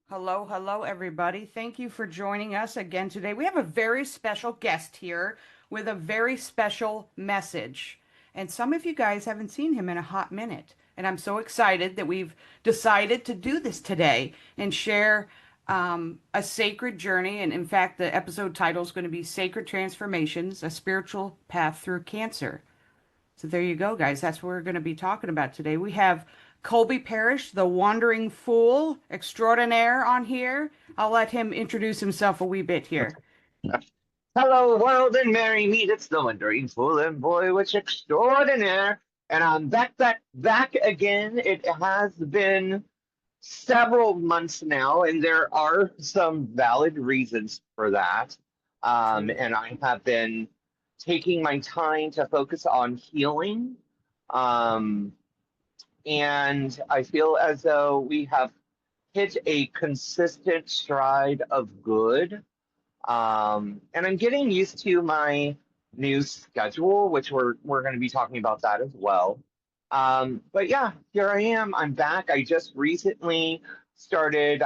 Hello, hello, everybody. Thank you for joining us again today. We have a very special guest here with a very special message. And some of you guys haven't seen him in a hot minute. And I'm so excited that we've decided to do this today and share a sacred journey. And in fact, the episode title is going to be Sacred Transformations, a Spiritual Path Through Cancer. So there you go, guys. That's what we're going to be talking about today. We have Colby Parrish, the wandering fool extraordinaire, on here. I'll let him introduce himself a wee bit here. Hello, world and merry meet. It's the wondering fool and boy, which extraordinaire. And I'm back again. It has been several months now, and there are some valid reasons for that. And I have been taking my time to focus on healing. Um, and I feel as though we have hit a consistent stride of good, and I'm getting used to my new schedule, which we're going to be talking about that as well. But yeah, here I am. I'm back. I just recently started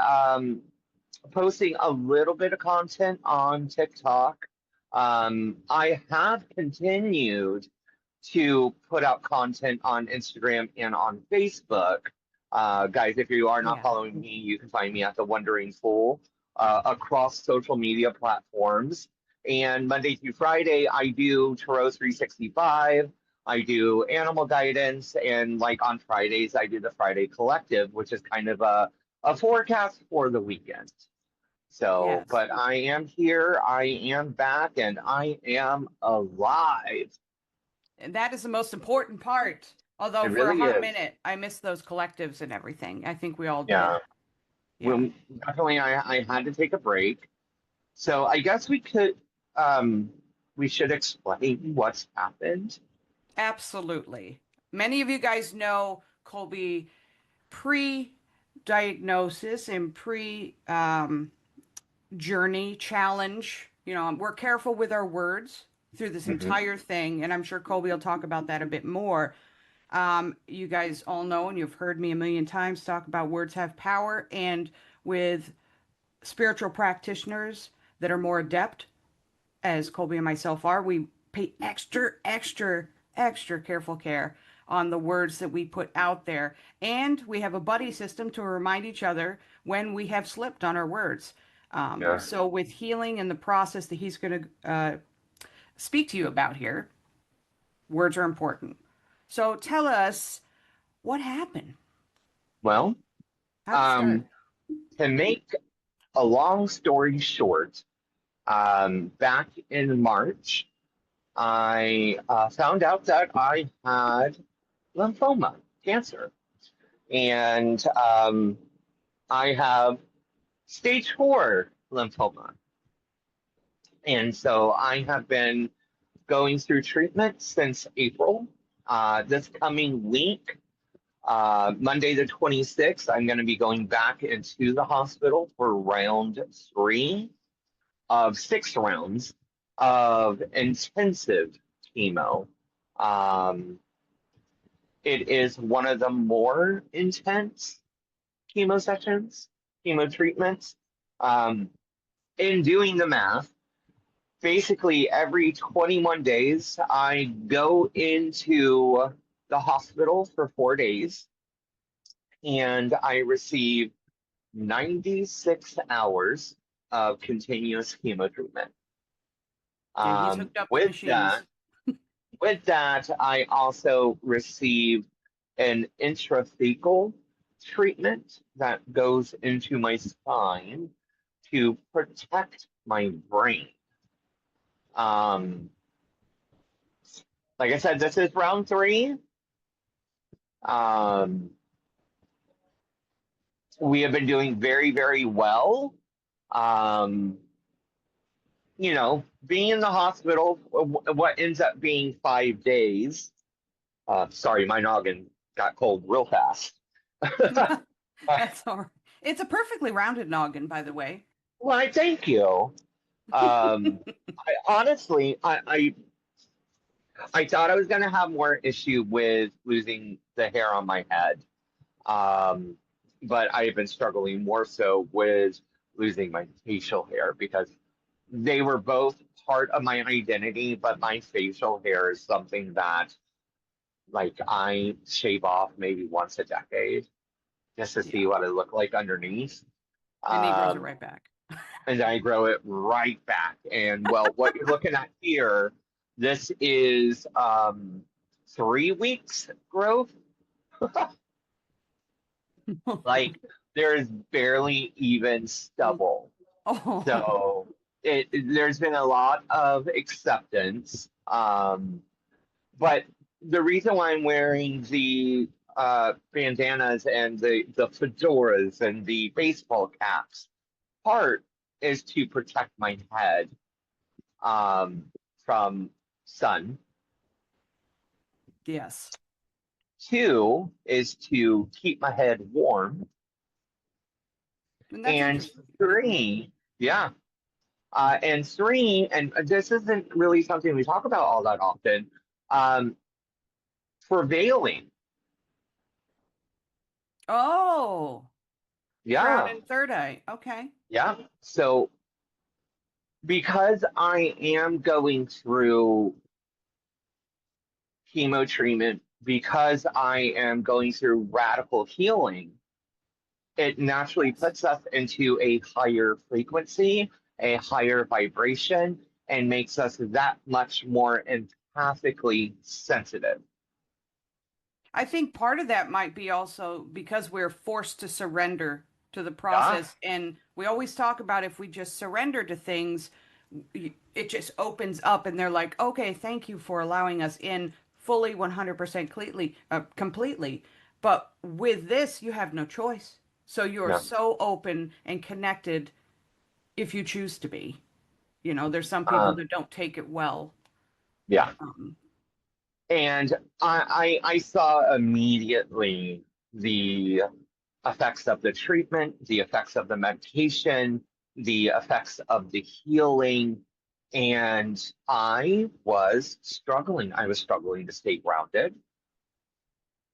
posting a little bit of content on TikTok. I have continued to put out content on Instagram and on Facebook. Guys, if you are not Yeah. following me, you can find me at the Wondering Fool across social media platforms. And Monday through Friday, I do Tarot 365. I do animal guidance, and like on Fridays, I do the Friday Collective, which is kind of a forecast for the weekend. So, Yes. but I am here, I am back, and I am alive. And that is the most important part. Although It for a really hot is. minute, I missed those collectives and everything. I think we all did. Yeah. Yeah. Well, definitely, I had to take a break. So I guess we should explain what's happened. Absolutely. Many of you guys know Colby pre-diagnosis and pre journey challenge. We're careful with our words through this Hmm. entire thing, and I'm sure Colby will talk about that a bit more. You guys all know, and you've heard me a million times talk about words have power, and with spiritual practitioners that are more adept, as Colby and myself are, we pay extra careful care on the words that we put out there. And we have a buddy system to remind each other when we have slipped on our words. Yeah. So, with healing and the process that he's going to speak to you about here, words are important. So, tell us what happened. Well, How'd it start? um, to make a long story short, back in March, I found out that I had lymphoma, cancer, and I have stage 4 lymphoma. And so I have been going through treatment since April. This coming week, Monday the 26th, I'm going to be going back into the hospital for round 3 of 6 rounds of intensive chemo. Um, it is one of the more intense chemo sessions, chemo treatments. Um, in doing the math, basically every 21 days, I go into the hospital for 4 days and I receive 96 hours of continuous chemo treatment. Yeah, he's hooked up to With that, machines. I also receive an intrathecal treatment that goes into my spine to protect my brain. Um, like I said, this is round 3. Um, we have been doing very, very well. Um, being in the hospital, what ends up being 5 days. Sorry, my noggin got cold real fast. That's all right. It's a perfectly rounded noggin, by the way. Well, I thank you. I honestly, I thought I was gonna have more issue with losing the hair on my head. Um, but I've been struggling more so with losing my facial hair because they were both part of my identity, but my facial hair is something that like I shave off maybe once a decade just to see Yeah. what I look like underneath. And he grows it Um, right back. and I grow it right back. And well, what you're looking at here, this is 3 weeks growth. Like there's barely even stubble. Oh, So there's been a lot of acceptance. But the reason why I'm wearing the bandanas and the fedoras and the baseball caps part is to protect my head um, from sun. yes. Two is to keep my head warm. And that's And interesting. I didn't know. three, yeah. And three, and this isn't really something we talk about all that often, um, for veiling. Oh, crown Yeah, and third eye. Okay. yeah. So because I am going through chemo treatment, because I am going through radical healing, it naturally Yes. puts us into a higher frequency, a higher vibration, and makes us that much more empathically sensitive. I think part of that might be also because we're forced to surrender to the Yeah, process. And we always talk about if we just surrender to things, it just opens up and they're like, okay, thank you for allowing us in fully 100% completely. But with this, you have no choice. So you're yeah, so open and connected if you choose to be. There's some people um, that don't take it well. yeah. Um, And I saw immediately the effects of the treatment, the effects of the medication, the effects of the healing. And I was struggling. I was struggling to stay grounded.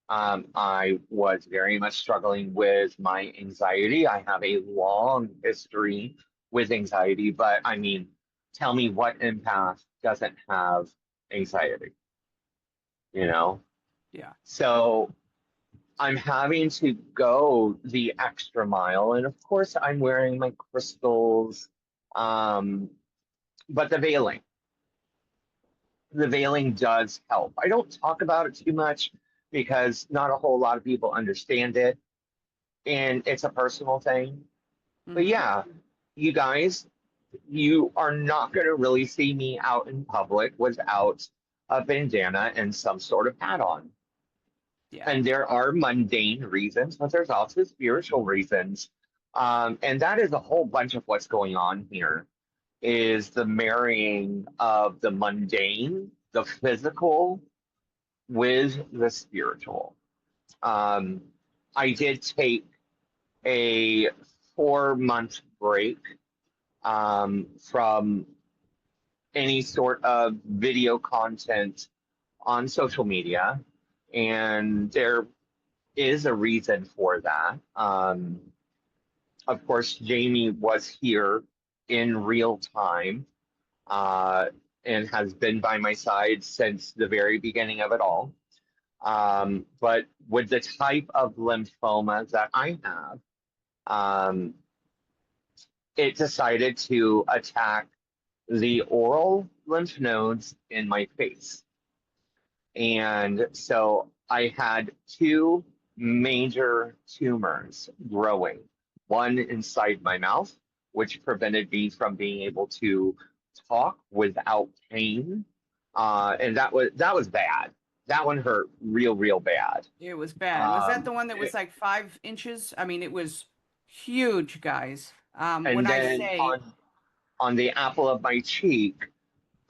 I was very much struggling with my anxiety. I have a long history with anxiety, but I mean, tell me what empath doesn't have anxiety, you know? yeah. So I'm having to go the extra mile. And of course, I'm wearing my crystals. Um, but the veiling does help. I don't talk about it too much because not a whole lot of people understand it. And it's a personal thing. But Hmm. yeah, you guys, you are not going to really see me out in public without a bandana and some sort of hat on. Yeah. And there are mundane reasons, but there's also spiritual reasons. And that is a whole bunch of what's going on here is the marrying of the mundane, the physical with the spiritual. Um, I did take a 4 month break from any sort of video content on social media, and there is a reason for that. Of course, Jamie was here in real time uh, and has been by my side since the very beginning of it all. But with the type of lymphoma that I have, um, it decided to attack the oral lymph nodes in my face. And so I had two major tumors growing, one inside my mouth, which prevented me from being able to talk without pain. And that was bad. That one hurt real bad. It was bad. Was that Um, the one that was it- like 5 inches? I mean, it was huge, guys. When and I then say, on the apple of my cheek,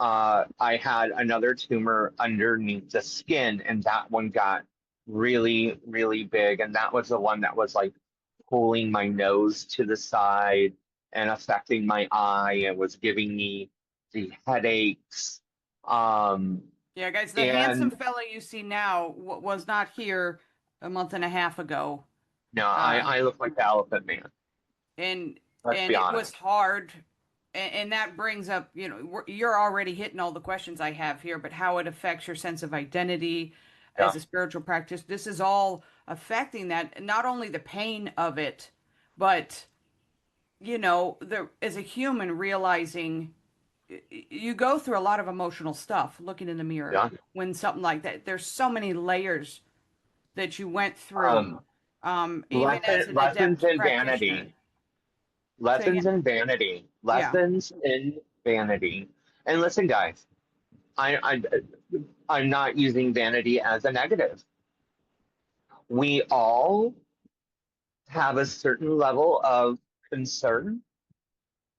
I had another tumor underneath the skin, and that one got really big. And that was the one that was like pulling my nose to the side and affecting my eye and was giving me the headaches. Um, yeah, guys, the handsome and fella you see now was not here a month and a half ago. No, Um, I look like the Elephant Man. and Let's and be it was honest. hard. And that brings up, you're already hitting all the questions I have here, but how it affects your sense of identity Yeah, as a spiritual practice. This is all affecting that, not only the pain of it, but as a human realizing you go through a lot of emotional stuff looking in the mirror yeah. when something like that. There's so many layers that you went through, Um, even as an lessons adept in practitioner. vanity. Say Lessons again? in vanity. Yeah. Lessons in vanity. And listen, guys, I I'm not using vanity as a negative. We all have a certain level of concern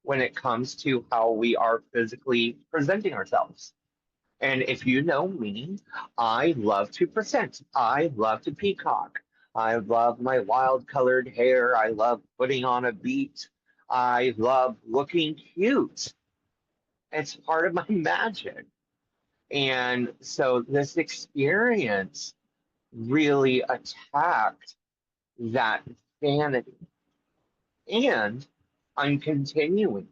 when it comes to how we are physically presenting ourselves. And if you know me, I love to present. I love to peacock. I love my wild colored hair. I love putting on a beat. I love looking cute. It's part of my magic. And so this experience really attacked that vanity. And I'm continuing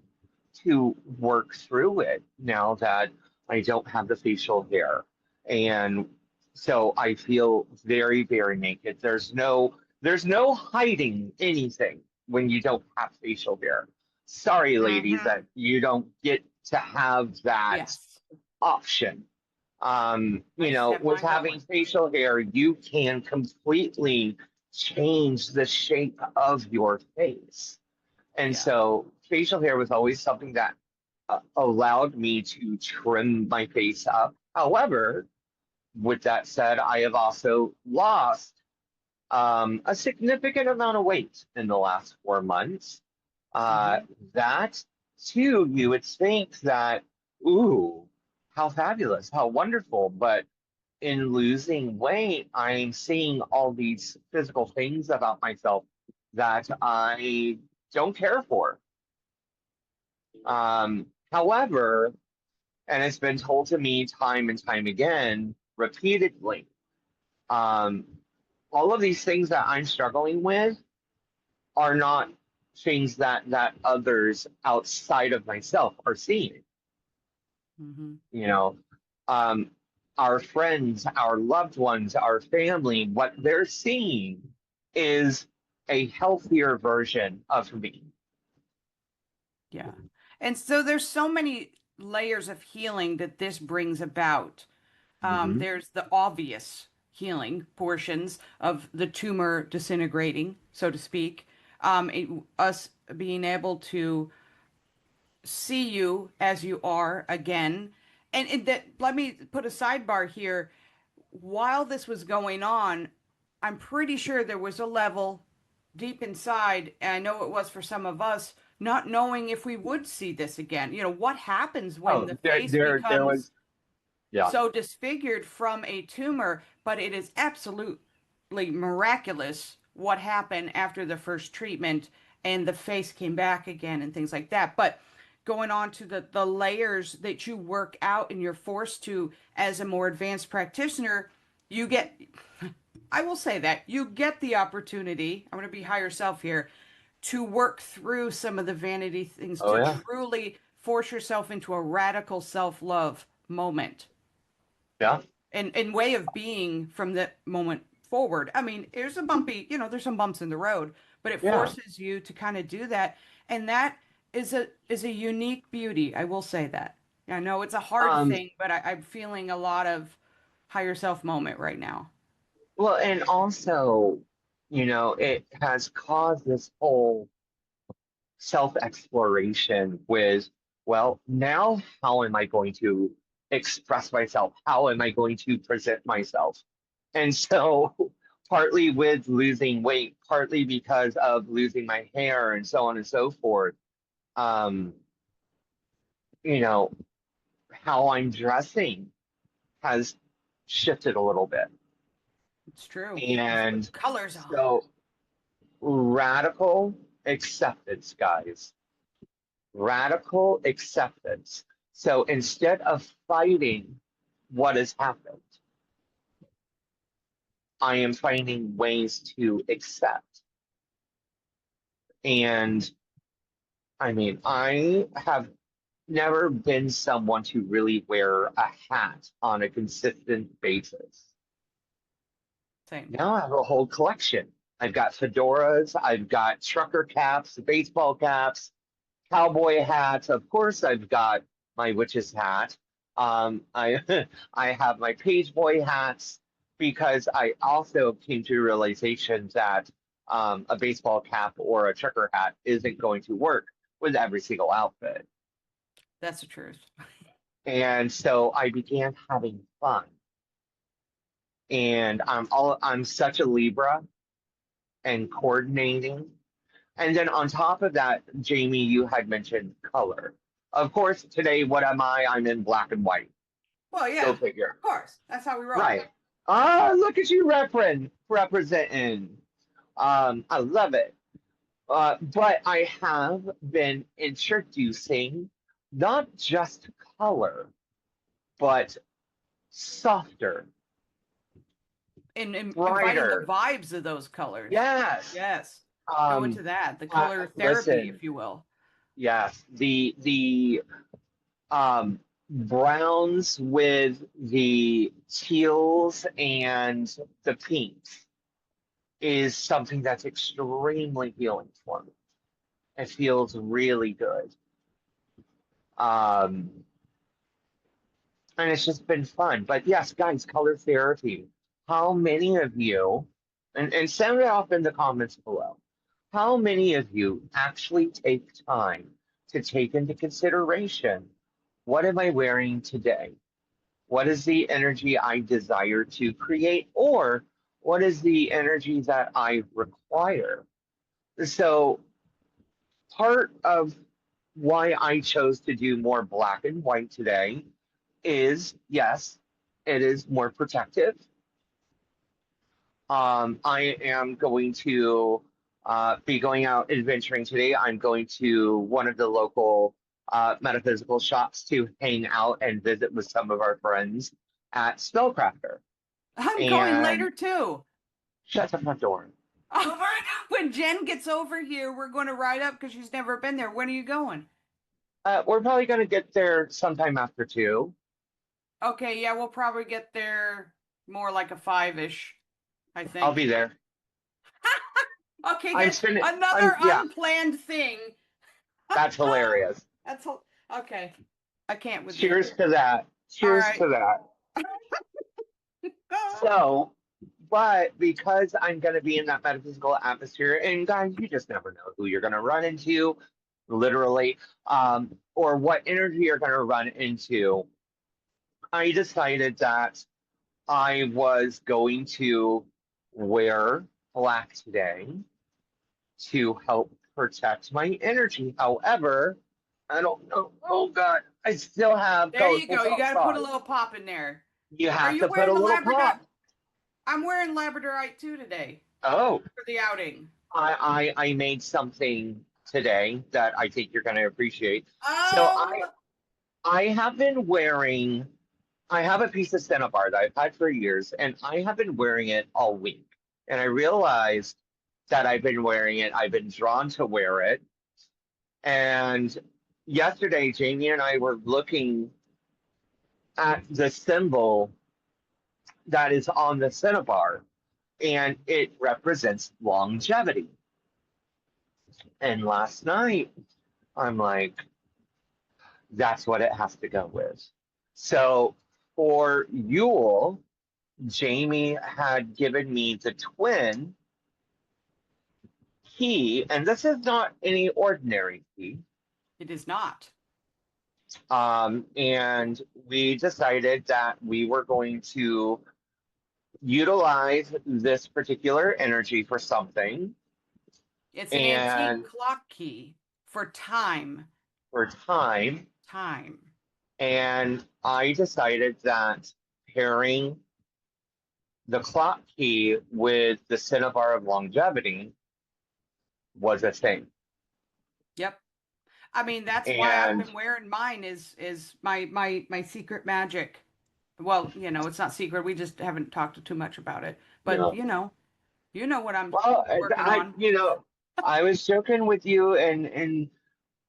to work through it now that I don't have the facial hair. And so I feel very, very naked. There's no hiding anything when you don't have facial hair. Sorry, ladies, Mm-hmm. that you don't get to have that Yes. option. I just have With mine having going. facial hair, you can completely change the shape of your face. And Yeah. so facial hair was always something that allowed me to trim my face up. However, with that said, I have also lost a significant amount of weight in the last 4 months. Uh, Mm-hmm. that too, you would think that, ooh, how fabulous, how wonderful. But in losing weight, I'm seeing all these physical things about myself that I don't care for. However, and it's been told to me time and time again, repeatedly, um, all of these things that I'm struggling with are not things that others outside of myself are seeing. Mm-hmm. You know, um, our friends, our loved ones, our family, what they're seeing is a healthier version of me. Yeah. And so there's so many layers of healing that this brings about. Hmm. There's the obvious healing portions of the tumor disintegrating, so to speak. Us being able to see you as you are again. And that, let me put a sidebar here. While this was going on, I'm pretty sure there was a level deep inside, and I know it was for some of us, not knowing if we would see this again. What happens when Oh, the there, face there, there becomes was, yeah. so disfigured from a tumor, but it is absolutely miraculous what happened after the first treatment and the face came back again and things like that. But going on to the layers that you work out and you're forced to as a more advanced practitioner, you get, I will say that you get the opportunity, I'm going to be higher self here, to work through some of the vanity things, Oh to yeah, truly force yourself into a radical self-love moment yeah. and way of being from that moment forward. I mean, there's a bumpy, there's some bumps in the road, but it Yeah. forces you to kind of do that. And that is a unique beauty. I will say that. I know it's a hard Um, thing, but I'm feeling a lot of higher self moment right now. well, and also, it has caused this whole self-exploration with, well, now how am I going to express myself? How am I going to present myself? And so, partly with losing weight, partly because of losing my hair and so on and so forth, um, you know, how I'm dressing has shifted a little bit. It's true. Just put And colors on. so radical acceptance, guys. Radical acceptance. So instead of fighting what has happened, I am finding ways to accept. And I mean, I have never been someone to really wear a hat on a consistent basis. Same. Now I have a whole collection. I've got fedoras, I've got trucker caps, baseball caps, cowboy hats. Of course, I've got my witch's hat. I I have my page boy hats because I also came to the realization that a baseball cap or a trucker hat isn't going to work with every single outfit. That's the truth. And so I began having fun. And I'm such a Libra and coordinating. And then on top of that, Jamie, you had mentioned color. Of course, today, what am I? I'm in black and white. Well, Go yeah, figure. of course. That's how we roll. Right. Ah, look at you representing. I love it. But I have been introducing not just color, but softer, And inviting the brighter. vibes of those colors. Yes. Yes. Go Um, into that, the color therapy, listen, if you will. yes, the browns with the teals and the pinks is something that's extremely healing for me. It feels really good. Um, and it's just been fun. But yes, guys, color therapy. How many of you, and send it off in the comments below, how many of you actually take time to take into consideration what am I wearing today? What is the energy I desire to create? Or what is the energy that I require? So, part of why I chose to do more black and white today is yes, it is more protective. I am going to be going out adventuring today. I'm going to one of the local metaphysical shops to hang out and visit with some of our friends at Spellcrafter. I'm going And later too. shut the front door. Oh, when Jen gets over here, we're going to ride up because she's never been there. When are you going? We're probably going to get there sometime after 2. Okay, yeah, we'll probably get there more like a 5-ish, I I'll think. be there. Okay, I'm there's spending. another Yeah, unplanned thing. that's hilarious. Okay. I can't with you. Cheers to that. All Cheers right. to that. So, but because I'm going to be in that metaphysical atmosphere, and guys, you just never know who you're going to run into, literally, or what energy you're going to run into. I decided that I was going to wear black today to help protect my energy. However, I don't know. Oh God, I still have There you colorful go. You soft got to put a sauce. little pop in there. You Are have you to put a wearing the little Labradorite? pop. I'm wearing Labradorite too today Oh, for the outing. I made something today that I think you're going to appreciate. So Oh, I have been wearing. I have a piece of Cinnabar that I've had for years, and I have been wearing it all week. And I realized that I've been wearing it. I've been drawn to wear it. And yesterday, Jamie and I were looking at the symbol that is on the Cinnabar, and it represents longevity. And last night, I'm like, that's what it has to go with. So for Yule, Jamie had given me the twin key, and this is not any ordinary key. it is not. And we decided that we were going to utilize this particular energy for something It's an antique and clock key for time. for time. Time. And I decided that pairing the clock key with the cinnabar of longevity was a thing. Yep. I mean, that's why I've And been wearing mine is my secret magic. Well, it's not secret. We just haven't talked too much about it. you But know, you know what I'm well, working on. I was joking with you and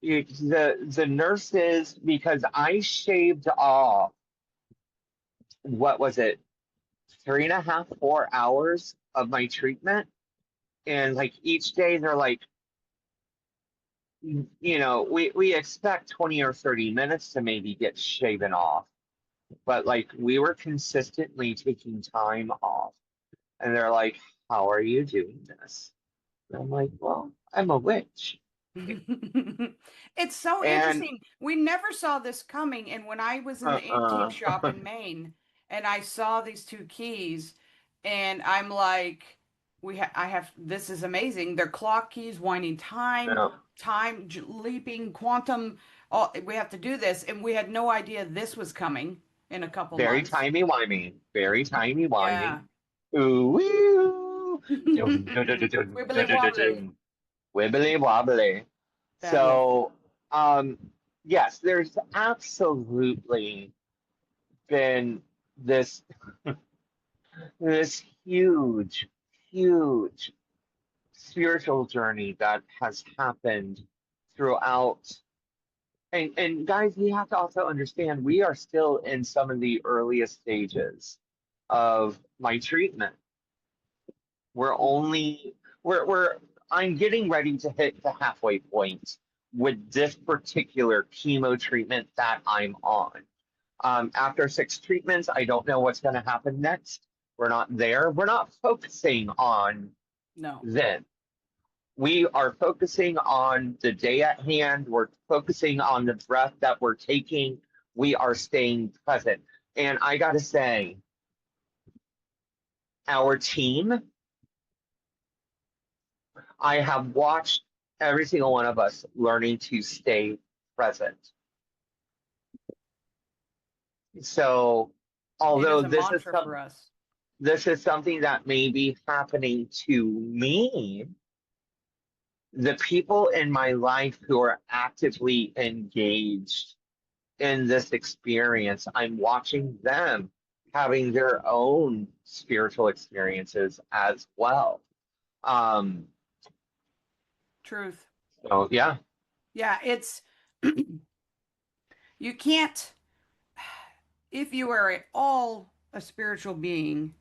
the nurses, because I shaved off, what was it, 3.5, 4 hours of my treatment. And like each day they're like, we expect 20 or 30 minutes to maybe get shaven off. But like we were consistently taking time off. And they're like, how are you doing this? And I'm like, well, I'm a witch. It's so And interesting. We never saw this coming. And when I was in the antique uh-uh. shop in Maine and I saw these two keys, and I'm like, I have, this is amazing. They're clock keys, winding time, No, leaping, quantum. All, we have to do this. And we had no idea this was coming in a couple very months. timey-wimey. Very timey-wimey. Yeah. Ooh, woo. Dum, dum, dum, dum, dum, Wibbly dum, dum, dum, wobbly. dum. Wibbly wobbly. Fabulous. So, um, yes, there's absolutely been this this huge, huge spiritual journey that has happened throughout. And guys, we have to also understand we are still in some of the earliest stages of my treatment. We're only we're I'm getting ready to hit the halfway point with this particular chemo treatment that I'm on. After 6 treatments, I don't know what's going to happen next. We're not there. We're not focusing on No. then. We are focusing on the day at hand. We're focusing on the breath that we're taking. We are staying present. And I got to say, our team, I have watched every single one of us learning to stay present. So, It is although a mantra for us. this is something that may be happening to me, the people in my life who are actively engaged in this experience, I'm watching them having their own spiritual experiences as well. Um, Truth. so yeah, Yeah, it's you can't if you are at all a spiritual being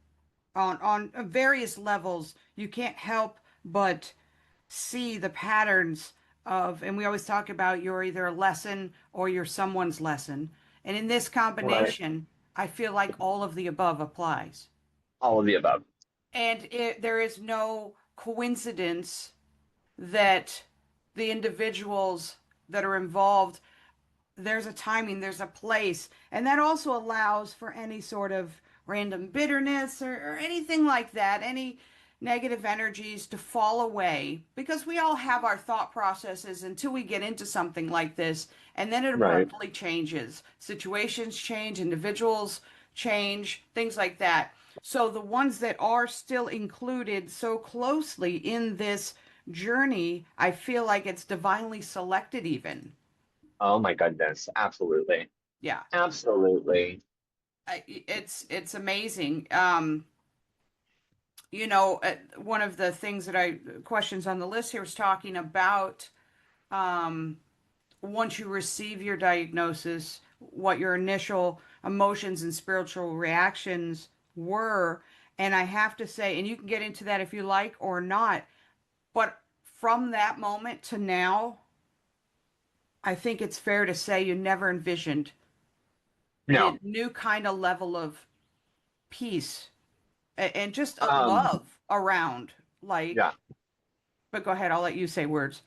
on various levels, you can't help but see the patterns of, and we always talk about you're either a lesson or you're someone's lesson. And in this right. combination, I feel like all of the above applies. All of the above. And there is no coincidence that the individuals that are involved, there's a timing, there's a place, and that also allows for any sort of random bitterness or anything like that, any negative energies to fall away because we all have our thought processes until we get into something like this, and then it Right. abruptly changes. Situations change, individuals change, things like that. So the ones that are still included so closely in this journey, I feel like it's divinely selected even. Oh my goodness. Absolutely. Yeah, Absolutely. it's amazing. One of the things that I questions on the list here was talking about um, once you receive your diagnosis, what your initial emotions and spiritual reactions were. And I have to say, and you can get into that if you like or not, but from that moment to now, I think it's fair to say you never envisioned the No. new kind of level of peace and just a Um, love around. yeah. Like, but go ahead, I'll let you say words.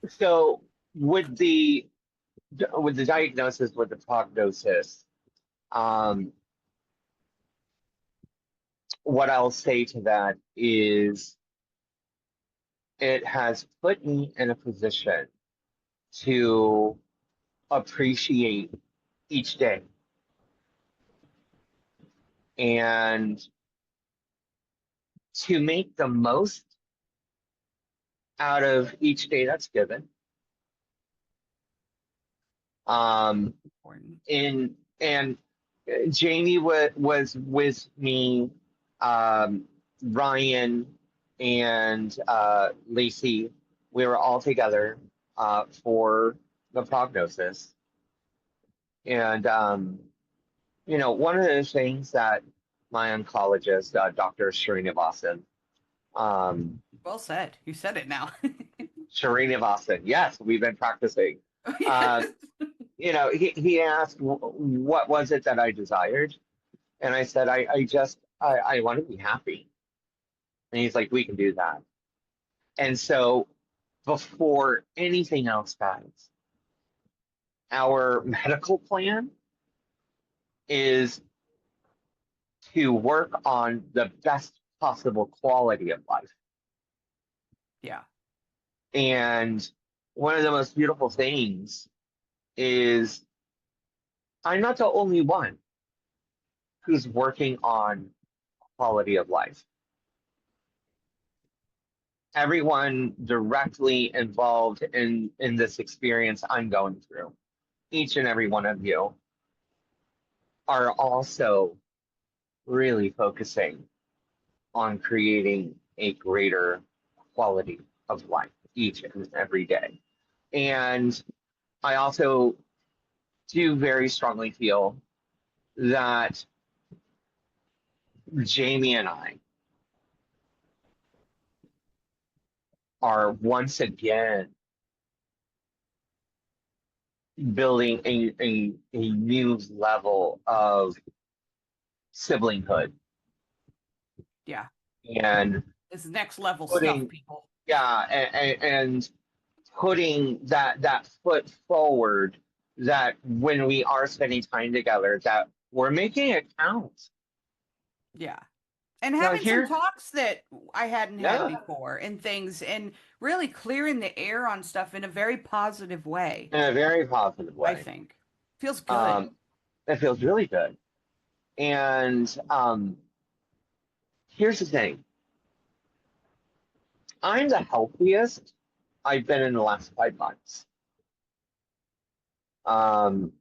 So with the diagnosis, with the prognosis, um, what I'll say to that is it has put me in a position to appreciate each day and to make the most out of each day that's given. Important. In and Jamie was with me, Ryan. and Lacey, we were all together for the prognosis. And, one of the things that my oncologist, Dr. Srinivasan, um, Well said. You said it now. Srinivasan, yes, we've been practicing. Uh, Yes. he asked, what was it that I desired? And I said, I want to be happy. And he's like, we can do that. And so before anything else, guys, our medical plan is to work on the best possible quality of life. Yeah. And one of the most beautiful things is I'm not the only one who's working on quality of life. Everyone directly involved in this experience I'm going through, each and every one of you, are also really focusing on creating a greater quality of life each and every day. And I also do very strongly feel that Jamie and I are once again building a new level of siblinghood Yeah. and It's next level stuff, putting, people. yeah, and putting that foot forward, that when we are spending time together, that we're making it count. Yeah. And Now having some here, talks that I hadn't had yeah, before and things and really clearing the air on stuff in a very positive way, in a very positive I way. think. Feels good. Um, it feels really good. And here's the thing. I'm the healthiest I've been in the last 5 months. Um,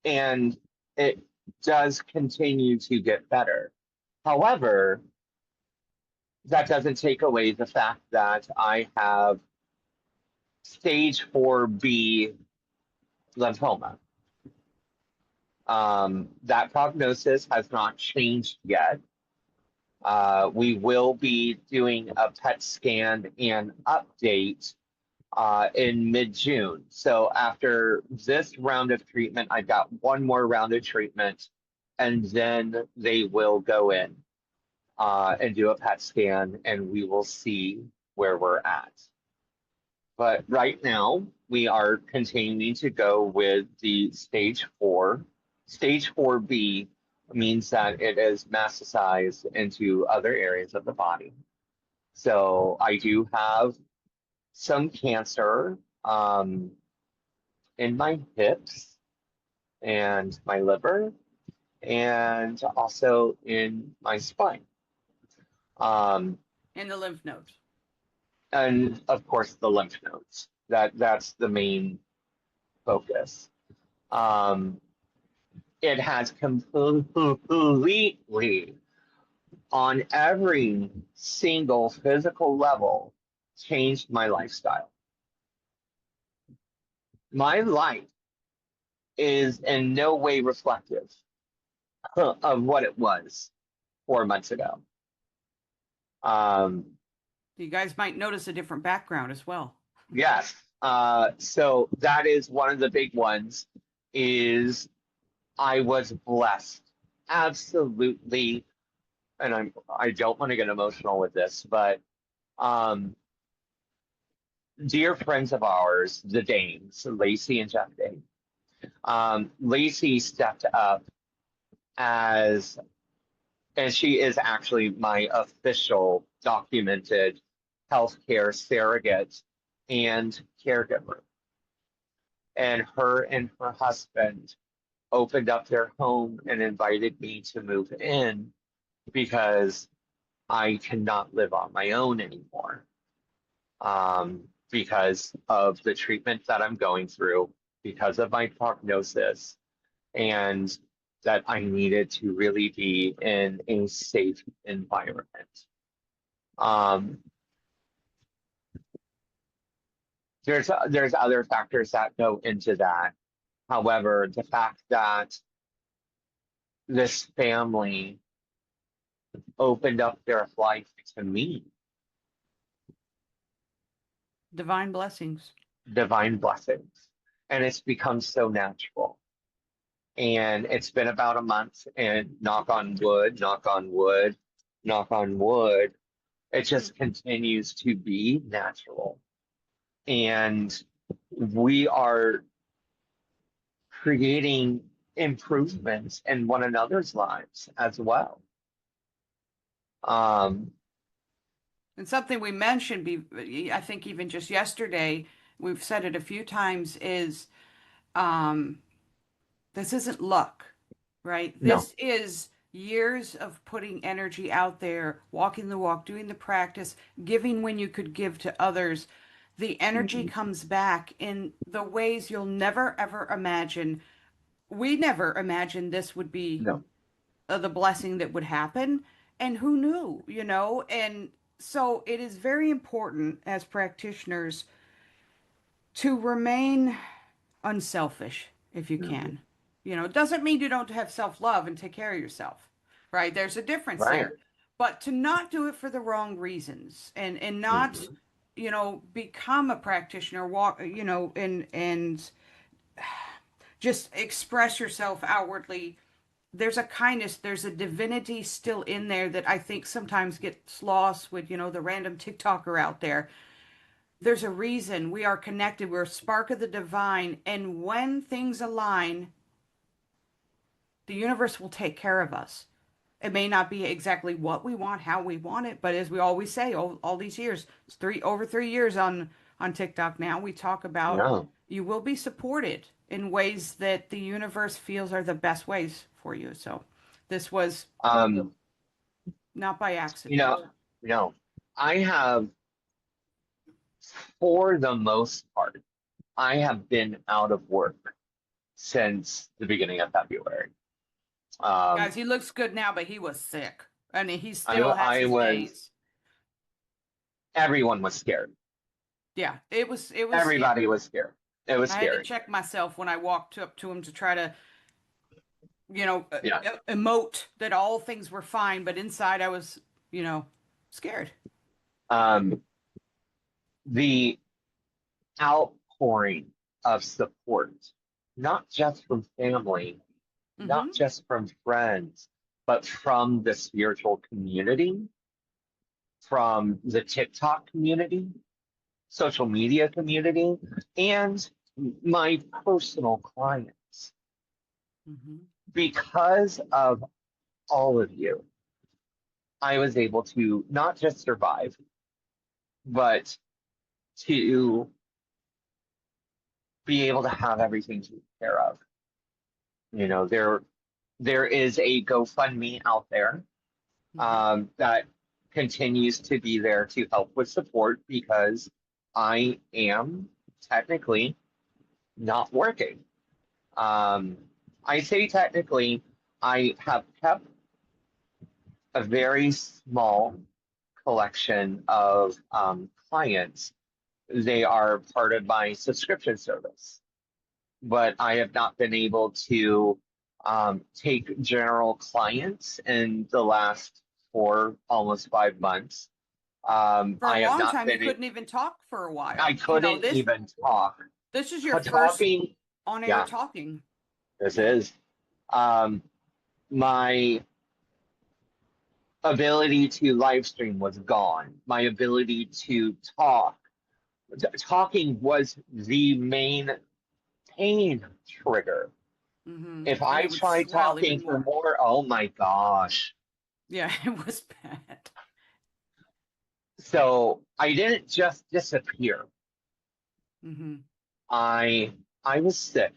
and it does continue to get better. However, that doesn't take away the fact that I have stage 4B lymphoma. That prognosis has not changed yet. We will be doing a PET scan and update in mid-June. So after this round of treatment, I've got one more round of treatment, and then they will go in and do a PET scan, and we will see where we're at. But right now, we are continuing to go with the stage 4. Stage 4B means that it is metastasized into other areas of the body. So I do have some cancer in my hips and my liver, and also in my spine. Um, And the lymph nodes. and of course, the lymph nodes. That's the main focus. Um, it has completely, on every single physical level, changed my lifestyle. My life is in no way reflective of what it was 4 months ago. Um, You guys might notice a different background as well. yes. So that is one of the big ones. Is I was blessed, absolutely, and I don't want to get emotional with this, but um, dear friends of ours, the Danes, Lacey and Jeff Dane. Lacey stepped up as, and she is actually my official documented healthcare surrogate and caregiver. And her husband opened up their home and invited me to move in because I cannot live on my own anymore, because of the treatment that I'm going through, because of my prognosis, and that I needed to really be in a safe environment. Um, there's other factors that go into that. However, the fact that this family opened up their life to me, Divine blessings. divine blessings, and it's become so natural. And it's been about a month, and knock on wood, knock on wood, knock on wood, it Hmm. just continues to be natural. And we are creating improvements in one another's lives as well. Um, And something we mentioned, I think even just yesterday, we've said it a few times, is um, this isn't luck, right? no, This is years of putting energy out there, walking the walk, doing the practice, giving when you could give to others. The energy mhm, comes back in the ways you'll never ever imagine. We never imagined this would be no, the blessing that would happen. And who knew, you know? And so it is very important as practitioners to remain unselfish if you mhm, can. You know, it doesn't mean you don't have self-love and take care of yourself, right? There's a difference right. there. But to not do it for the wrong reasons and not, Mhm, become a practitioner, walk, and just express yourself outwardly. There's a kindness, there's a divinity still in there that I think sometimes gets lost with, the random TikToker out there. There's a reason we are connected. We're a spark of the divine. And when things align, the universe will take care of us. It may not be exactly what we want, how we want it, but as we always say, all these years, it's over 3 years on TikTok now, we talk about yeah. you will be supported in ways that the universe feels are the best ways for you. So this was Um, not by you accident. know, I have, for the most part, I have been out of work since the beginning of February. Um, Guys, he looks good now, but he was sick. And he I, still has I his was, days. everyone was scared. Yeah, it was scary. Everybody was scared. It was I had to scary. check myself when I walked up to him to try to, Yeah. emote that all things were fine, but inside I was, scared. Um, the outpouring of support, not just from family, not Hmm. just from friends, but from the spiritual community, from the TikTok community, social media community, and my personal clients. Hmm. Because of all of you, I was able to not just survive, but to be able to have everything taken care of. There is a GoFundMe out there Hmm. that continues to be there to help with support because I am technically not working. Um, I say technically, I have kept a very small collection of clients. They are part of my subscription service, but I have not been able to take general clients in the last 4, almost 5 months. For a I have long not time, you been, couldn't even talk for a I while. couldn't This even talk. this is your first Talking, on-air yeah, talking. this Yeah. is. Um, my ability to live stream was gone. My ability to talk, talking was the main pain trigger. If And I it would tried swell even talking for more. more, oh my gosh. Yeah, it was bad. So I didn't just disappear. Hmm. I I was sick.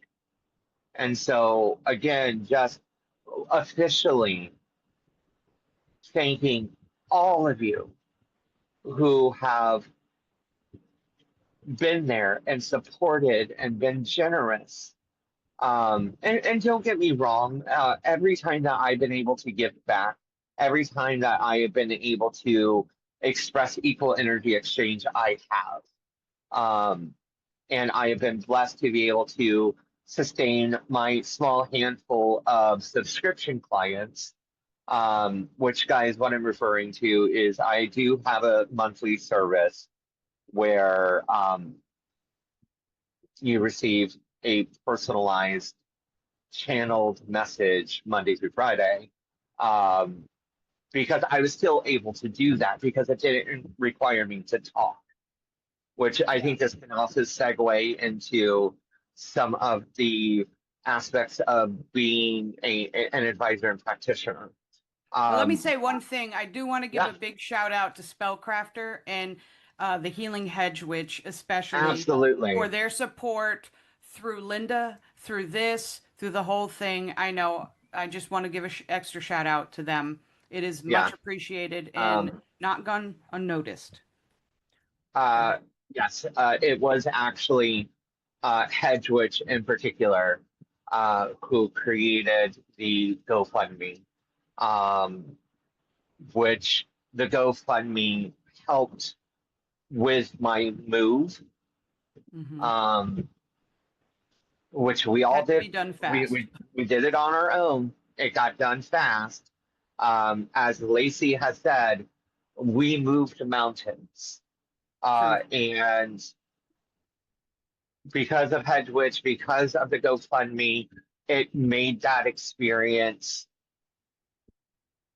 And so again, just officially thanking all of you who have been there and supported and been generous. And don't get me wrong, every time that I've been able to give back, every time that I have been able to express equal energy exchange I have. Um, and I have been blessed to be able to sustain my small handful of subscription clients. Which, guys, what I'm referring to is I do have a monthly service where you receive a personalized channeled message Monday through Friday. Um, because I was still able to do that because it didn't require me to talk, which I Yeah. think this can also segue into some of the aspects of being an advisor and practitioner. Well, let me Um, say one thing. I do want to give yeah, a big shout out to Spellcrafter and the Healing Hedge Witch, especially for absolutely. their support through Linda, through this, through the whole thing. I know. I just want to give a extra shout out to them. It is Yeah. much appreciated and Um, not gone unnoticed. Go uh, ahead. yes, it was actually Hedgewitch in particular who created the GoFundMe, um, which the GoFundMe helped with my move, Hmm. um, which we all Had to did. be done We, fast. we, we did it on our own. It got done fast. As Lacey has said, we moved mountains. True. And because of Hedgewitch, because of the GoFundMe, it made that experience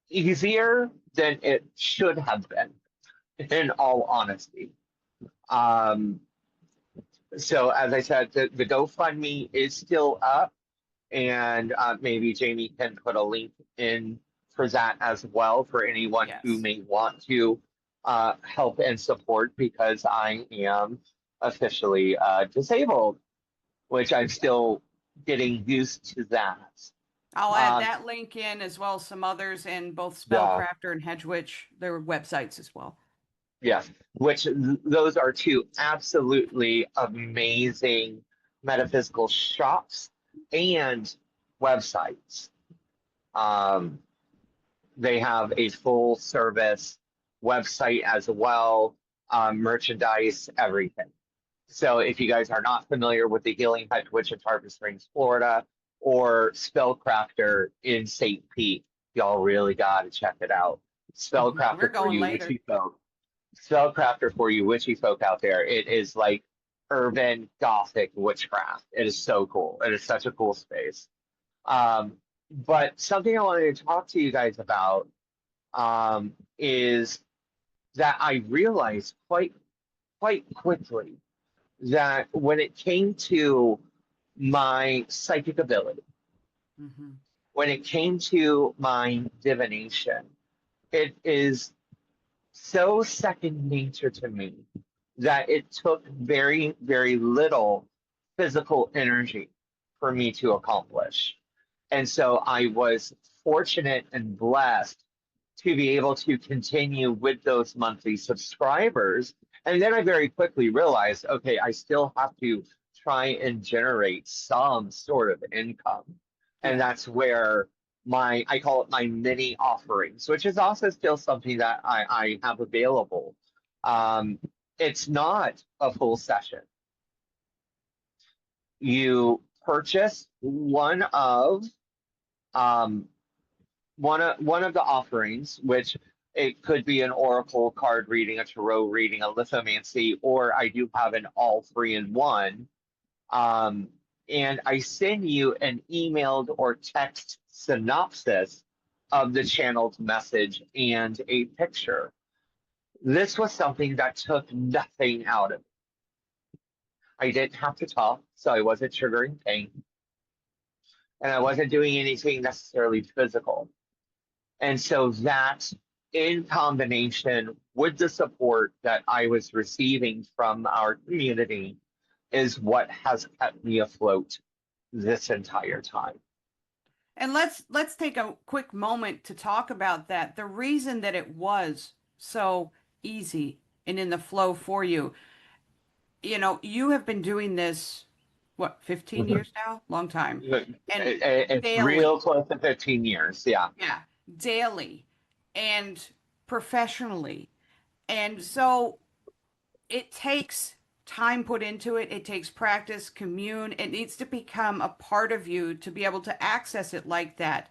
easier than it should have been, in all honesty. Um, so, as I said, the GoFundMe is still up, and maybe Jamie can put a link in for that as well for anyone who Yes. may want to help and support because I am officially disabled, which I'm Yeah. still getting used to that. I'll add Um, that link in as well as some others in both yeah, Spellcrafter and Hedge Witch, their websites as well. yeah, which those are two absolutely amazing metaphysical shops and websites. Um, they have a full service website as well, merchandise, everything. So if you guys are not familiar with the Healing Hut Witch in Tarpon Springs, Florida, or Spellcrafter in St. Pete, y'all really got to check it out. We're Spellcrafter for going you later. witchy folk. Spellcrafter for you witchy folk out there. It is like urban gothic witchcraft. It is so cool. It is such a cool space. Um, but something I wanted to talk to you guys about is that I realized quite quickly that when it came to my psychic ability, Hmm. when it came to my divination, it is so second nature to me that it took very little physical energy for me to accomplish. And so I was fortunate and blessed to be able to continue with those monthly subscribers. And then I very quickly realized, okay, I still have to try and generate some sort of income. And Yeah. that's where I call it my mini offerings, which is also still something that I have available. Um, it's not a full session. You purchase um, one of the offerings, which it could be an oracle card reading, a tarot reading, a lithomancy, or I do have an all three in one. Um, and I send you an emailed or text synopsis of the channeled message and a picture. This was something that took nothing out of it. I didn't have to talk, so I wasn't triggering pain, and I wasn't doing anything necessarily physical. And so that, in combination with the support that I was receiving from our community, is what has kept me afloat this entire time. And let's take a quick moment to talk about that. The reason that it was so easy and in the flow for you, you have been doing this, what, 15 Mhm. years now? Long time. And It's real daily, close to 15 years. Yeah. yeah, daily and professionally. And so it takes time put into it. It takes practice, commune. It needs to become a part of you to be able to access it like that.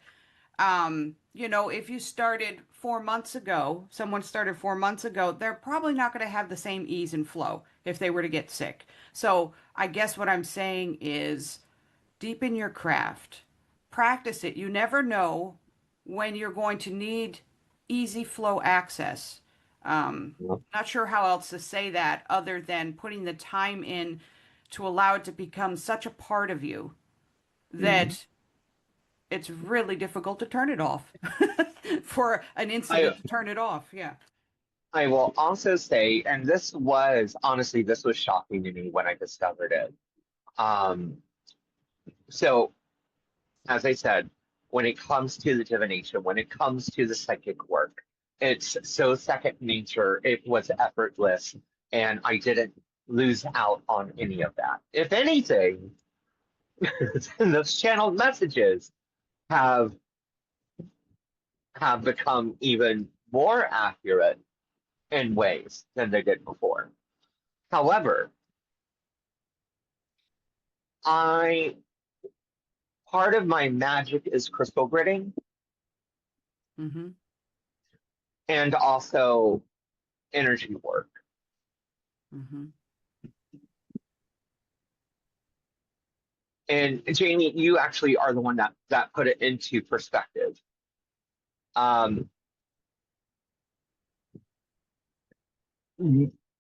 If you started 4 months ago, someone started 4 months ago, they're probably not going to have the same ease and flow if they were to get sick. So I guess what I'm saying is deepen your craft, practice it. You never know when you're going to need easy flow access. Not sure how else to say that other than putting the time in to allow it to become such a part of you Mhm. that it's really difficult to turn it off for an I incident to turn it off. Yeah. I will also say, and this was honestly, this was shocking to me when I discovered it. Um, so as I said, when it comes to the divination, when it comes to the psychic work, it's so second nature. It was effortless, and I didn't lose out on any of that. If anything, those channeled messages have have become even more accurate in ways than they did before. However, I part of my magic is crystal gritting Mm-hmm. and also energy work. Mm-hmm. And Jamie, you actually are the one that put it into perspective. Um,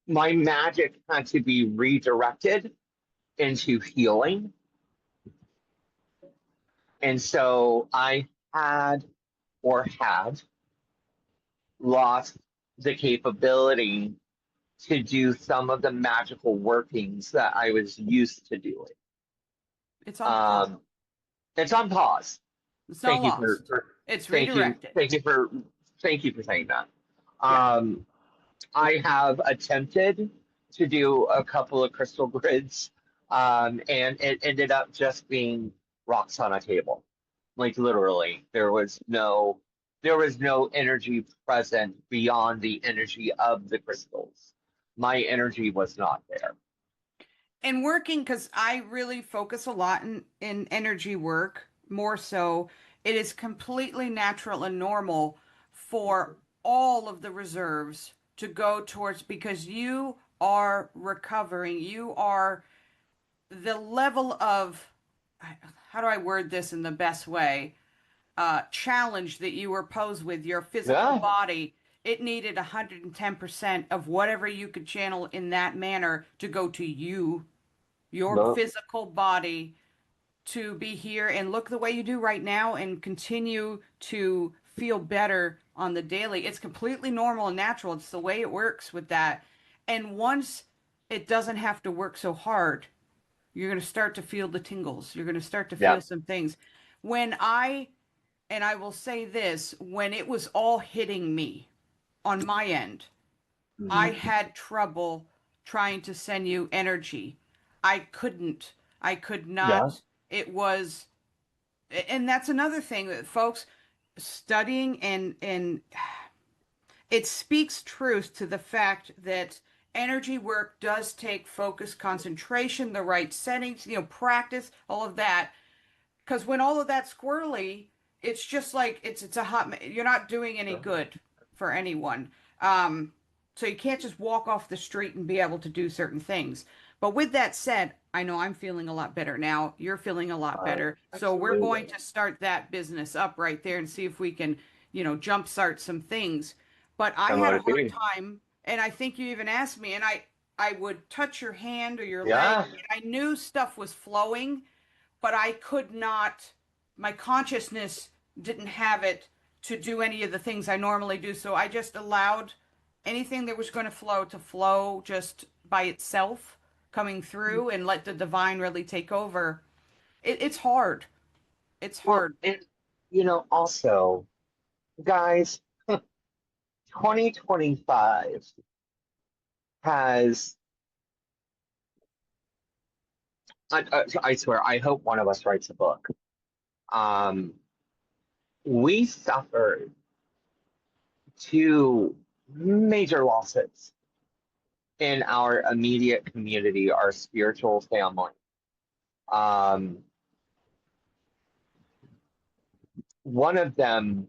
my magic had to be redirected into healing, and so I had or had lost the capability to do some of the magical workings that I was used to doing. It's on pause. Um, it's on pause. It's not Thank you lost. It's thank you redirected. thank you for thank you for saying that. Yeah. Um, I have attempted to do a couple of crystal grids, and it ended up just being rocks on a table. Like literally, there was no energy present beyond the energy of the crystals. My energy was not there. And working, because I really focus a lot in energy work, more so, it is completely natural and normal for all of the reserves to go towards because you are recovering. You are the level of, how do I word this in the best way? Challenge that you were posed with your physical Yeah, body. It needed 110% of whatever you could channel in that manner to go to you, your no, physical body, to be here and look the way you do right now and continue to feel better on the daily. It's completely normal and natural. It's the way it works with that. And once it doesn't have to work so hard, you're going to start to feel the tingles. You're going to start to yeah. feel some things. When I, and I will say this, when it was all hitting me on my end, I Mhm. had trouble trying to send you energy. I couldn't. I could Yeah. not. It was, and that's another thing that folks studying and it speaks truth to the fact that energy work does take focus, concentration, the right settings, practice, all of that. Because when all of that's squirrely, it's just like it's a hot. You're not doing any good for anyone. Um, so you can't just walk off the street and be able to do certain things. But with that said, I know I'm feeling a lot better now. You're feeling a lot better. So we're going Absolutely. to start that business up right there and see if we can, jumpstart some things. But I I'm had a hard motivating. time, and I think you even asked me, and I would touch your hand or your leg, Yeah. and I knew stuff was flowing, but I could not, my consciousness didn't have it to do any of the things I normally do. So I just allowed anything that was going to flow just by itself coming through and let the divine really take over. It's hard. It's Well, hard. and also, guys, 2025 has, I swear, I hope one of us writes a book. Um, we suffered to major losses in our immediate community, our spiritual family. Um, one of them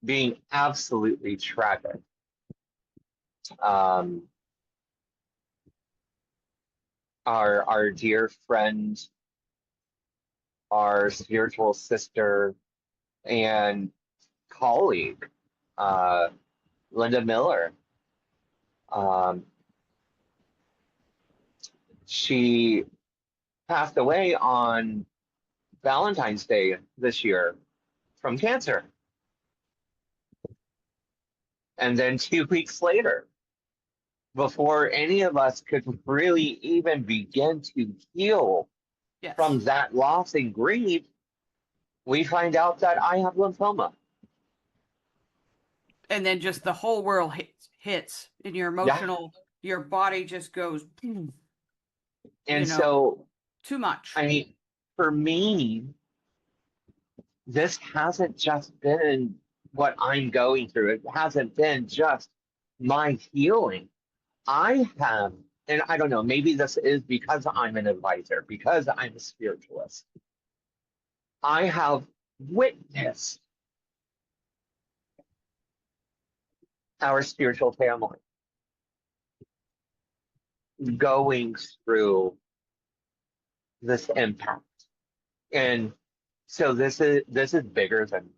being absolutely tragic. Um, our dear friend, our spiritual sister and colleague, uh, Linda Miller. Um, she passed away on Valentine's Day this year from cancer. And then 2 weeks later, before any of us could really even begin to heal Yes. from that loss and grief, we find out that I have lymphoma. And then just the whole world hits and your Yeah. emotional, your body just goes, And you know, so, too much. I mean, for me, this hasn't just been what I'm going through. It hasn't been just my healing. I have, and I don't know, maybe this is because I'm an advisor, because I'm a spiritualist. I have witnessed our spiritual family going through this impact. And so this is bigger than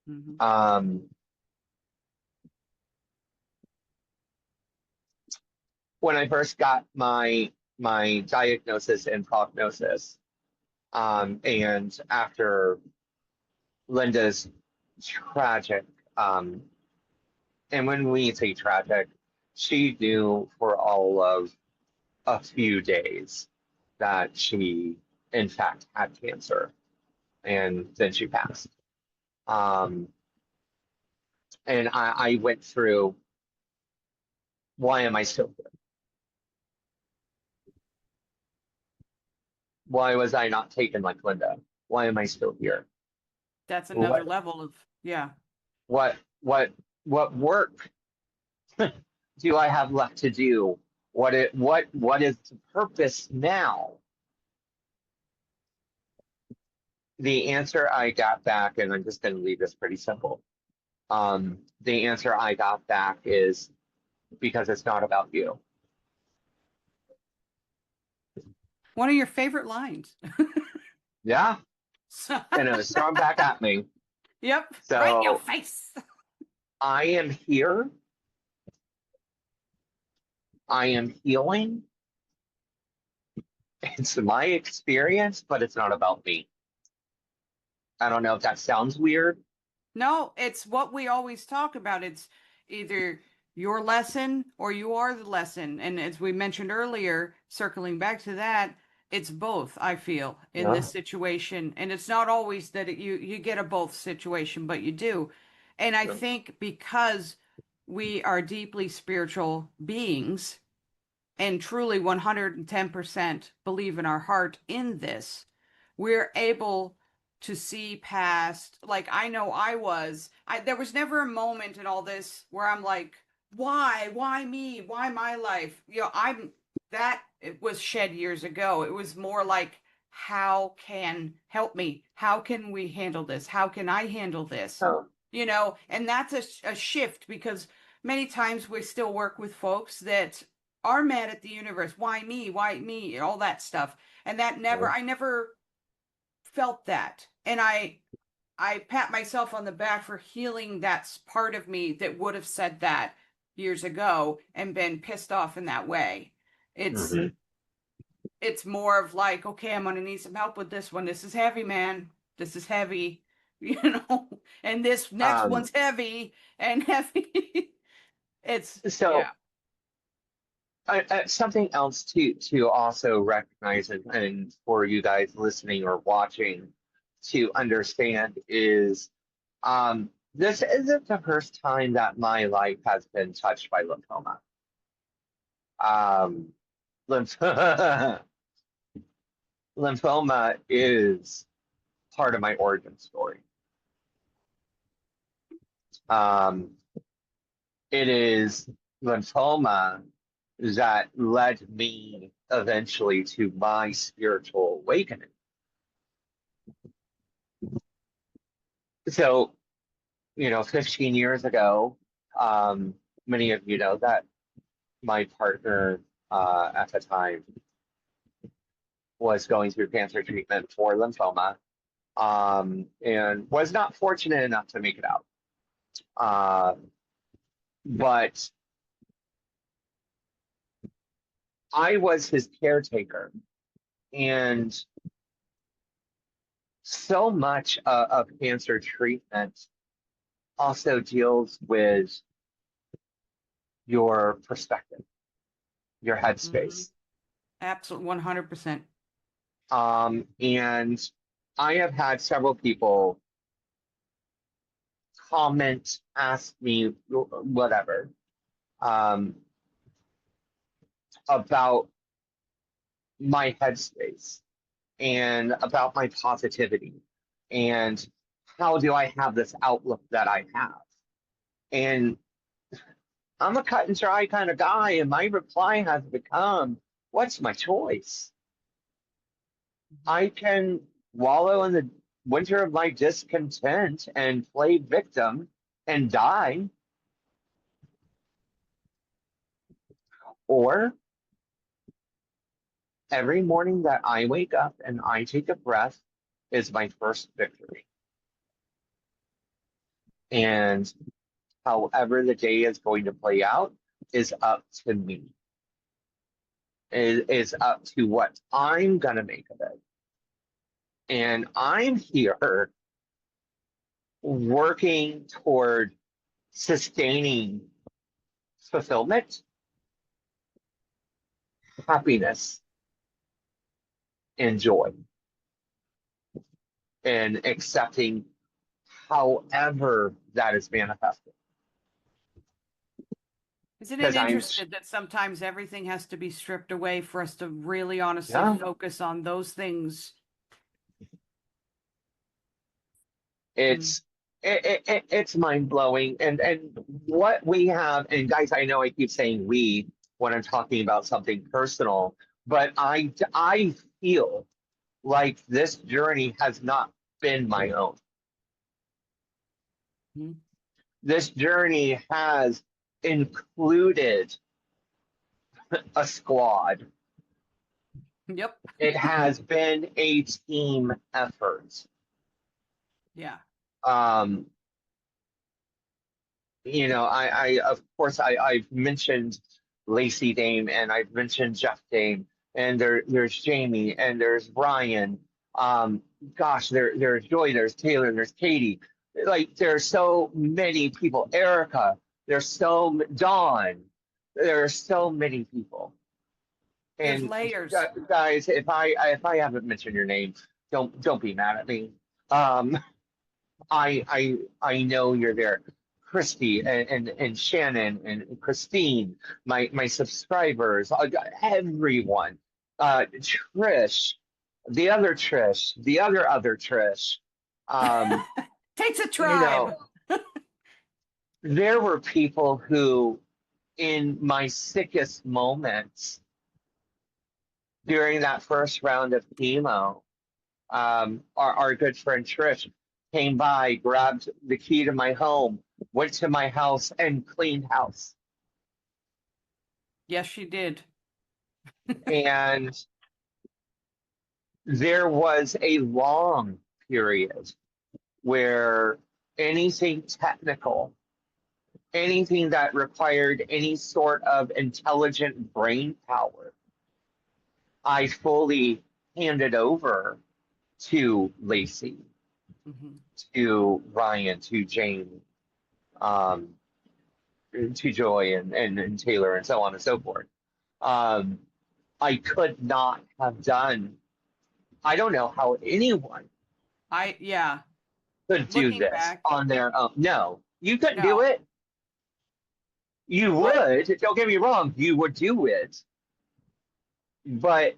Mm-hmm. When I first got my diagnosis and prognosis, and after Linda's tragic, um, and when we say tragic, she knew for all of a few days that she, in fact, had cancer, and then she passed. Um, and I went through, why am I still here? Why was I not taken like Linda? Why am I still here? That's another What level of, yeah. what what what work do I have left to do? What is the purpose now? The answer I got back, and I'm just going to leave this pretty simple. The answer I got back is because it's not about you. One of your favorite lines. Yeah, So, and it was thrown back at me. yep, right in your So face. I am here. I am healing. It's my experience, but it's not about me. I don't know if that sounds weird. No, it's what we always talk about. It's either your lesson or you are the lesson. And as we mentioned earlier, circling back to that, it's both, I feel, in this Yeah. situation. And it's not always that you get a both situation, but you do. And I think because we are deeply spiritual beings and truly 110% believe in our heart in this, we're able to see past, like I know there was never a moment in all this where I'm like, why me? Why my life? It was shed years ago. It was more like, how can help me? How can we handle this? How can I handle this? Oh. And that's a shift because many times we still work with folks that are mad at the universe. Why me? Why me? All that stuff. And I never felt that. And I pat myself on the back for healing that part of me that would have said that years ago and been pissed off in that way. It's Mhm. it's more of like, okay, I'm gonna need some help with this one. This is heavy, man. This is heavy, and this next Um, one's heavy and heavy. so Yeah. something else to also recognize, and for you guys listening or watching to understand is, this isn't the first time that my life has been touched by lymphoma. Um, lymph lymphoma is part of my origin story. Um, it is lymphoma that led me eventually to my spiritual awakening. So, 15 years ago, um, many of you know that my partner at the time was going through cancer treatment for lymphoma, and was not fortunate enough to make it out. But I was his caretaker, and so much of cancer treatment also deals with your perspective, your Hmm. headspace. Absolutely, 100%. And I have had several people comment, ask me, whatever, um, about my headspace and about my positivity and how do I have this outlook that I have. And I'm a cut and dry kind of guy, and my reply has become, what's my choice? Mhm. I can wallow in the winter of my discontent and play victim and die, or every morning that I wake up and I take a breath is my first victory. And however the day is going to play out is up to me. It is up to what I'm going to make of it. And I'm here working toward sustaining fulfillment, happiness, and joy, and accepting however that is manifested. Isn't it Because interesting that sometimes everything has to be stripped away for us to really honestly yeah, focus on those things? Mm. it's it's mind blowing, and what we have, and guys, I know I keep saying we when I'm talking about something personal, but I feel like this journey has not been my own. Mhm. This journey has included a squad. Yep. It has been a team effort. Yeah. Um, I of course I've mentioned Lacey Dame, and I've mentioned Jeff Dame, and there's Jamie, and there's Brian. Um, Gosh, there's Joy, there's Taylor, there's Katie. Like there's so many people. Erica, Dawn. There are so many people. There's And layers. guys, if I haven't mentioned your name, don't be mad at me. Um, I know you're there. Christy and Shannon and Christine, my subscribers, everyone. Trish, the other Trish. Um, Takes a you tribe. know, there were people who, in my sickest moments during that first round of chemo, our good friend Trish came by, grabbed the key to my home, went to my house, and cleaned house. Yes, she did. And there was a long period where anything technical, anything that required any sort of intelligent brain power, I fully handed over to Lacey, Hmm. to Ryan, to Jane, um, to Joy and Taylor and so on and so forth. Um, I could not have done. I don't know how anyone Yeah, could do looking this back, on their own. No, you couldn't do no. it. You What? would. Don't get me wrong. You would do it, but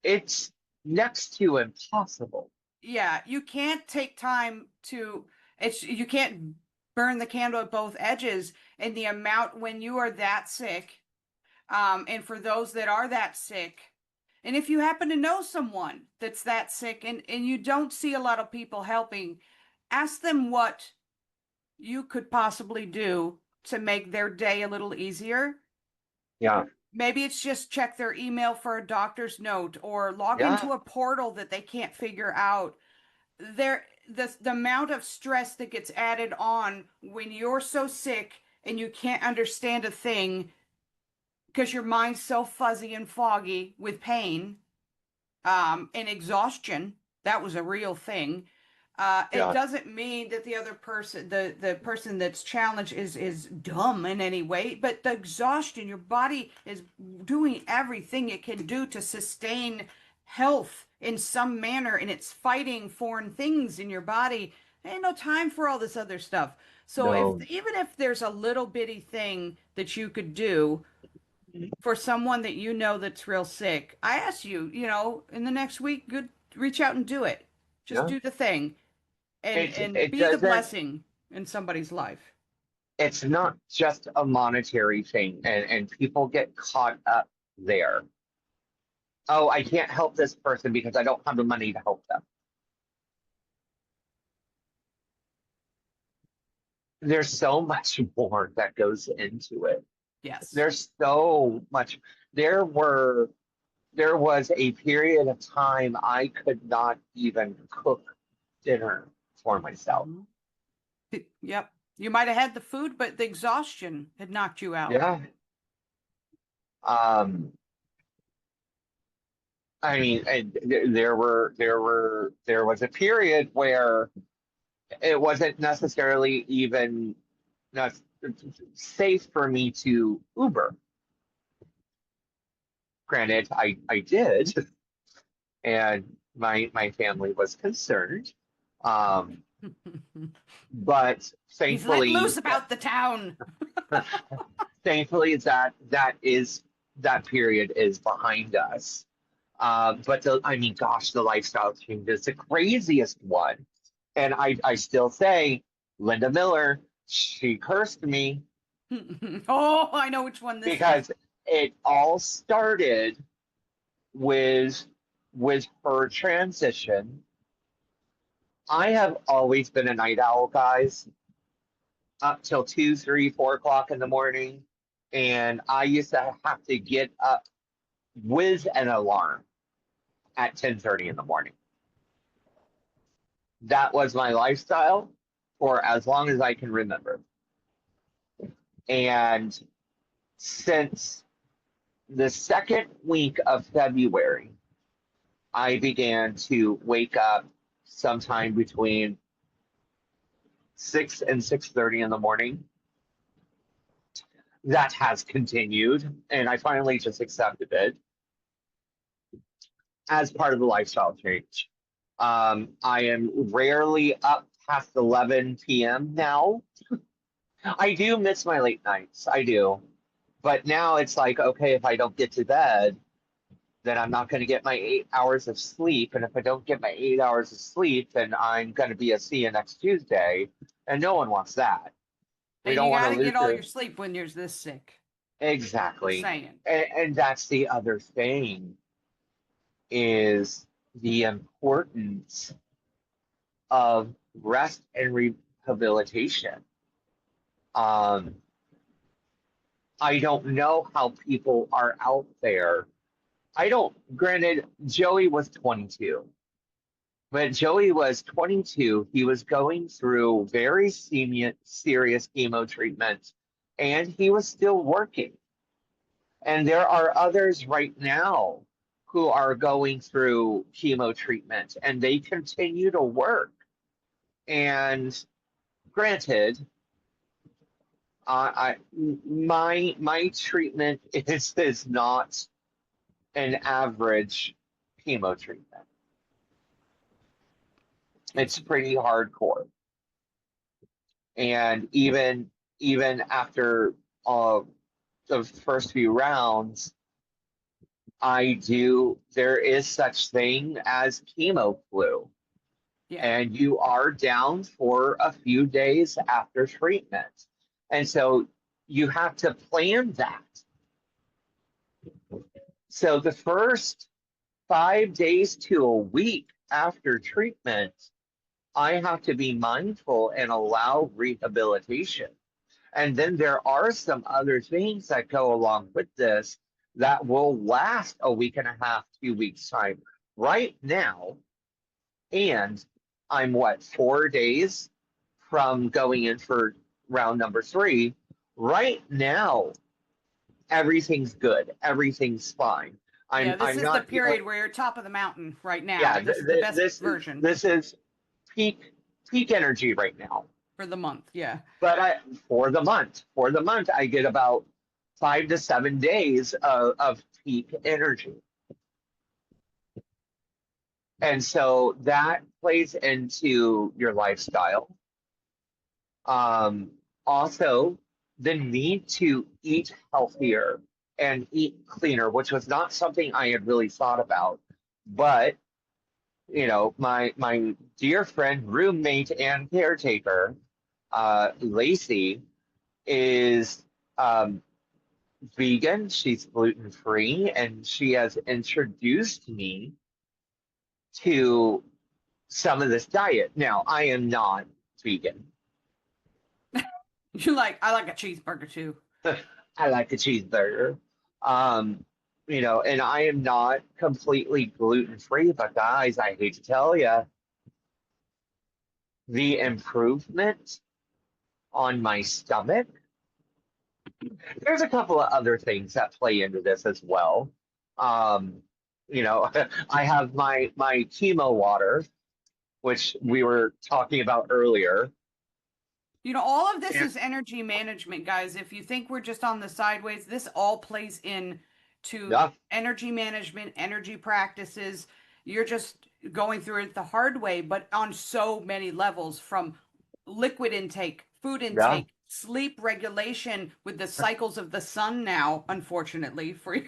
it's next to impossible. Yeah, you can't take time to. You can't burn the candle at both edges. And the amount when you are that sick, and for those that are that sick, and if you happen to know someone that's that sick and you don't see a lot of people helping, ask them what you could possibly do to make their day a little easier. Yeah. Maybe it's just check their email for a doctor's note or log Yeah. into a portal that they can't figure out. The amount of stress that gets added on when you're so sick and you can't understand a thing because your mind's so fuzzy and foggy with pain, and exhaustion, that was a real thing. It Yeah. doesn't mean that the other person, the person that's challenged is dumb in any way, but the exhaustion, your body is doing everything it can do to sustain health in some manner, and it's fighting foreign things in your body. Ain't no time for all this other stuff. So if No. even if there's a little bitty thing that you could do for someone that you know that's real sick, I ask you, in the next week, good, reach out and do it. Just Yeah. do the thing and It and it be the doesn't. blessing in somebody's life. It's not just a monetary thing, and people get caught up there. Oh, I can't help this person because I don't have the money to help them. There's so much more that goes into it. Yes. There's so much. There were there was a period of time I could not even cook dinner for myself. Mhm. Yep. You might have had the food, but the exhaustion had knocked you out. Yeah. Um, I mean, there was a period where it wasn't necessarily even not safe for me to Uber. Granted, I did, and my family was concerned. Um, but He's let loose thankfully, about the town. thankfully that period is behind us. But I mean, gosh, the lifestyle change is the craziest one. And I still say, Linda Miller, she cursed me Oh, I know which one this is. because it all started with her transition. I have always been a night owl, guys, up till 2, 3, 4 o'clock in the morning. And I used to have to get up with an alarm at 10:30 in the morning. That was my lifestyle for as long as I can remember. And since the second week of February, I began to wake up sometime between 6 and 6:30 in the morning. That has continued, and I finally just accepted it as part of the lifestyle change. I am rarely up past 11 p.m. now. I do miss my late nights. I do. But now it's like, okay, if I don't get to bed, then I'm not going to get my 8 hours of sleep. And if I don't get my 8 hours of sleep, then I'm going to be a see you next Tuesday. And no one wants that. We And don't you want got to to lose get all her. your sleep when you're this sick. Just Exactly. saying. And that's the other thing is the importance of rest and rehabilitation. Um, I don't know how people are out there. I don't, granted, Joey was 22, but Joey was 22. He was going through very serious chemo treatment and he was still working. And there are others right now who are going through chemo treatment and they continue to work. And granted, my treatment is not an average chemo treatment. It's It's pretty hardcore. And even after the first few rounds, there is such thing as chemo flu. Yeah. and you are down for a few days after treatment. And so you have to plan that. So the first 5 days to a week after treatment, I have to be mindful and allow rehabilitation. And then there are some other things that go along with this that will last a week and a half, 2 weeks time. Right now, and I'm what, 4 days from going in for round number 3. Right now, everything's good. Everything's fine. Yeah, this I'm is the not period where you're top of the mountain right now. yeah, This is the best version this is peak energy right now. for the month. Yeah. But for the month, I get about 5 to 7 days of peak energy. And so that plays into your lifestyle. Also, the need to eat healthier and eat cleaner, which was not something I had really thought about. But my dear friend, roommate, and caretaker, Lacey, is vegan. She's gluten free, and she has introduced me to some of this diet. Now, I am not vegan. I like a cheeseburger too. I like a cheeseburger. Um, and I am not completely gluten free, but guys, I hate to tell you, the improvement on my stomach. There's a couple of other things that play into this as well. Um, I have my chemo water, which we were talking about earlier. All of this And, is energy management, guys. If you think we're just on the sideways, this all plays in to yeah, energy management, energy practices. You're just going through it the hard way, but on so many levels, from liquid intake, food yeah, intake, sleep regulation with the cycles of the sun now, unfortunately for you.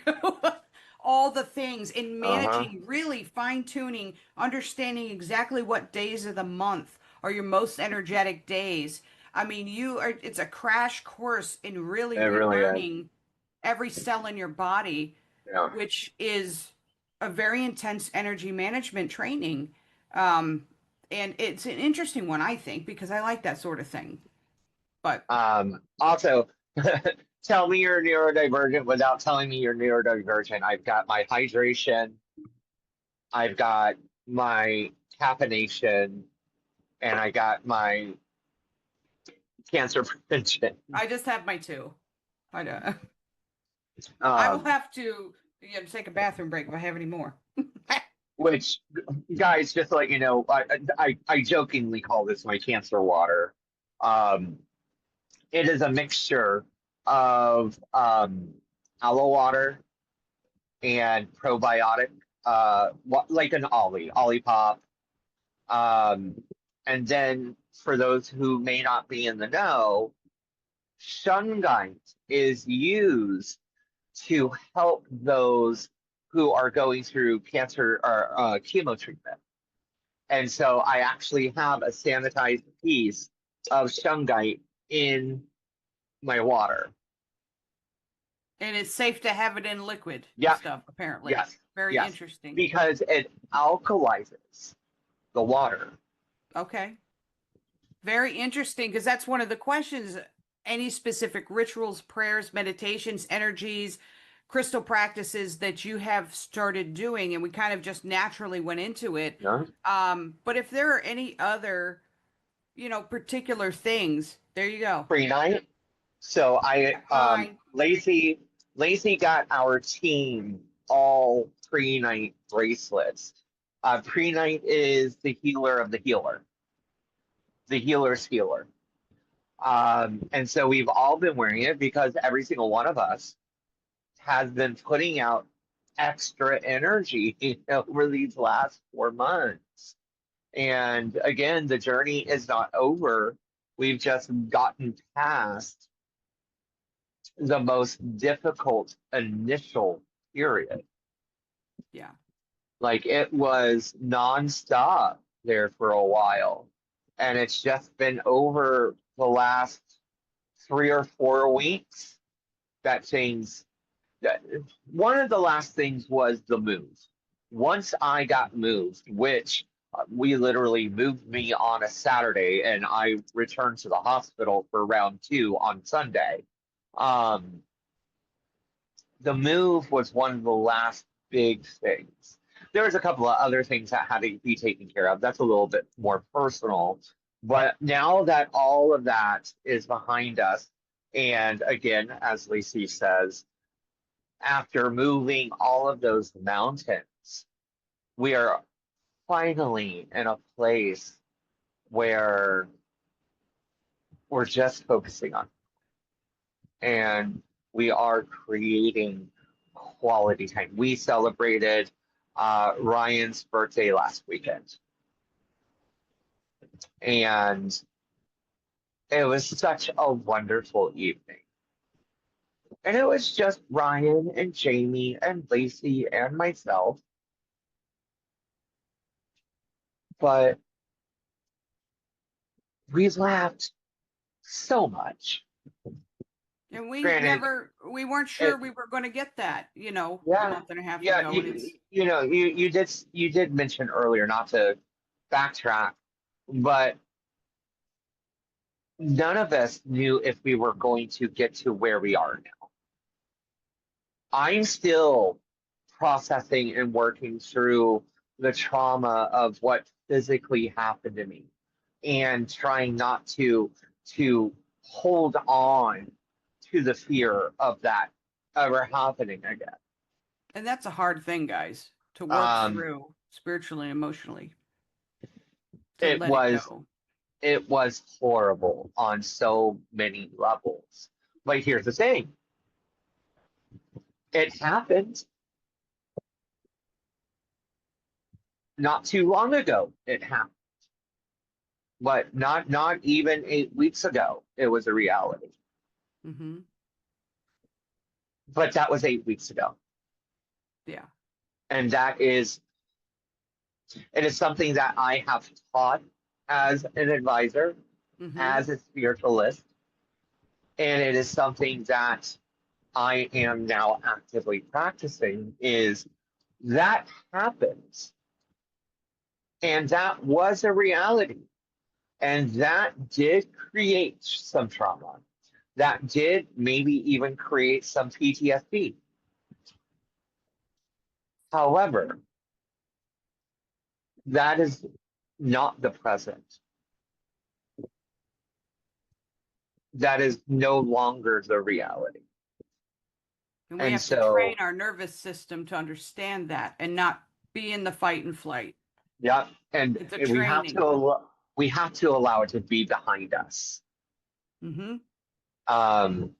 All the things in uh-huh, managing, really fine tuning, understanding exactly what days of the month are your most energetic days. I mean, it's a crash course in really it really is. relearning every cell in your body, Yeah. which is a very intense energy management training. Um, and it's an interesting one, I think, because I like that sort of thing. But Also, tell me you're neurodivergent without telling me you're neurodivergent. I've got my hydration, I've got my caffeination, and I got my cancer prevention. I just have my two. I don't. I will Um, have to take a bathroom break if I have any more. which, guys, just to let you know, I jokingly call this my cancer water. Um, it is a mixture of aloe water and probiotic, like an Ollie Pop. Um, and then for those who may not be in the know, shungite is used to help those who are going through cancer or chemo treatment. And so I actually have a sanitized piece of shungite in my water. And it's safe to have it in liquid Yeah, stuff, apparently. yes, Very yes, interesting. because it alkalizes the water. Okay. Very interesting, because that's one of the questions. Any specific rituals, prayers, meditations, energies, crystal practices that you have started doing? And we kind of just naturally went into it. Yeah. But if there are any other, particular things, there you go. Pre-night. So Fine. Lacey got our team all pre-night bracelets. Pre-night is the healer of the healer, the healer's healer. And so we've all been wearing it because every single one of us has been putting out extra energy over these last 4 months. And again, the journey is not over. We've just gotten past the most difficult initial period. Yeah. Like it was nonstop there for a while. And it's just been over the last 3 or 4 weeks that things that one of the last things was the move. Once I got moved, which we literally moved me on a Saturday and I returned to the hospital for round 2 on Sunday. Um, the move was one of the last big things. There was a couple of other things that had to be taken care of. That's a little bit more personal. But now that all of that is behind us, and again, as Lacey says, after moving all of those mountains, we are finally in a place where we're just focusing on and we are creating quality time. We celebrated Ryan's birthday last weekend, and it was such a wonderful evening. And it was just Ryan and Jamie and Lacey and myself. But we laughed so much. And Granted, we weren't sure it, we were going to get that, a yeah, month and a half yeah, ago. And it's, you did mention earlier not to backtrack, but none of us knew if we were going to get to where we are now. I'm still processing and working through the trauma of what physically happened to me and trying not to hold on to the fear of that ever happening again. and that's a hard thing, guys, to work Um, through spiritually and emotionally, to it let it was go. it was horrible on so many levels. But here's the thing. It happened not too long ago. It happened. But not even 8 weeks ago, it was a reality. Hmm. But that was 8 weeks ago. Yeah. And it is something that I have taught as an advisor, Hmm. as a spiritualist, and it is something that I am now actively practicing is that happens. And that was a reality. And that did create some trauma. That did maybe even create some PTSD. However, that is not the present. That is no longer the reality. And we And have to train so, our nervous system to understand that and not be in the fight and flight. yeah, and It's a we have training. to allow it to be behind us. Hmm. Um,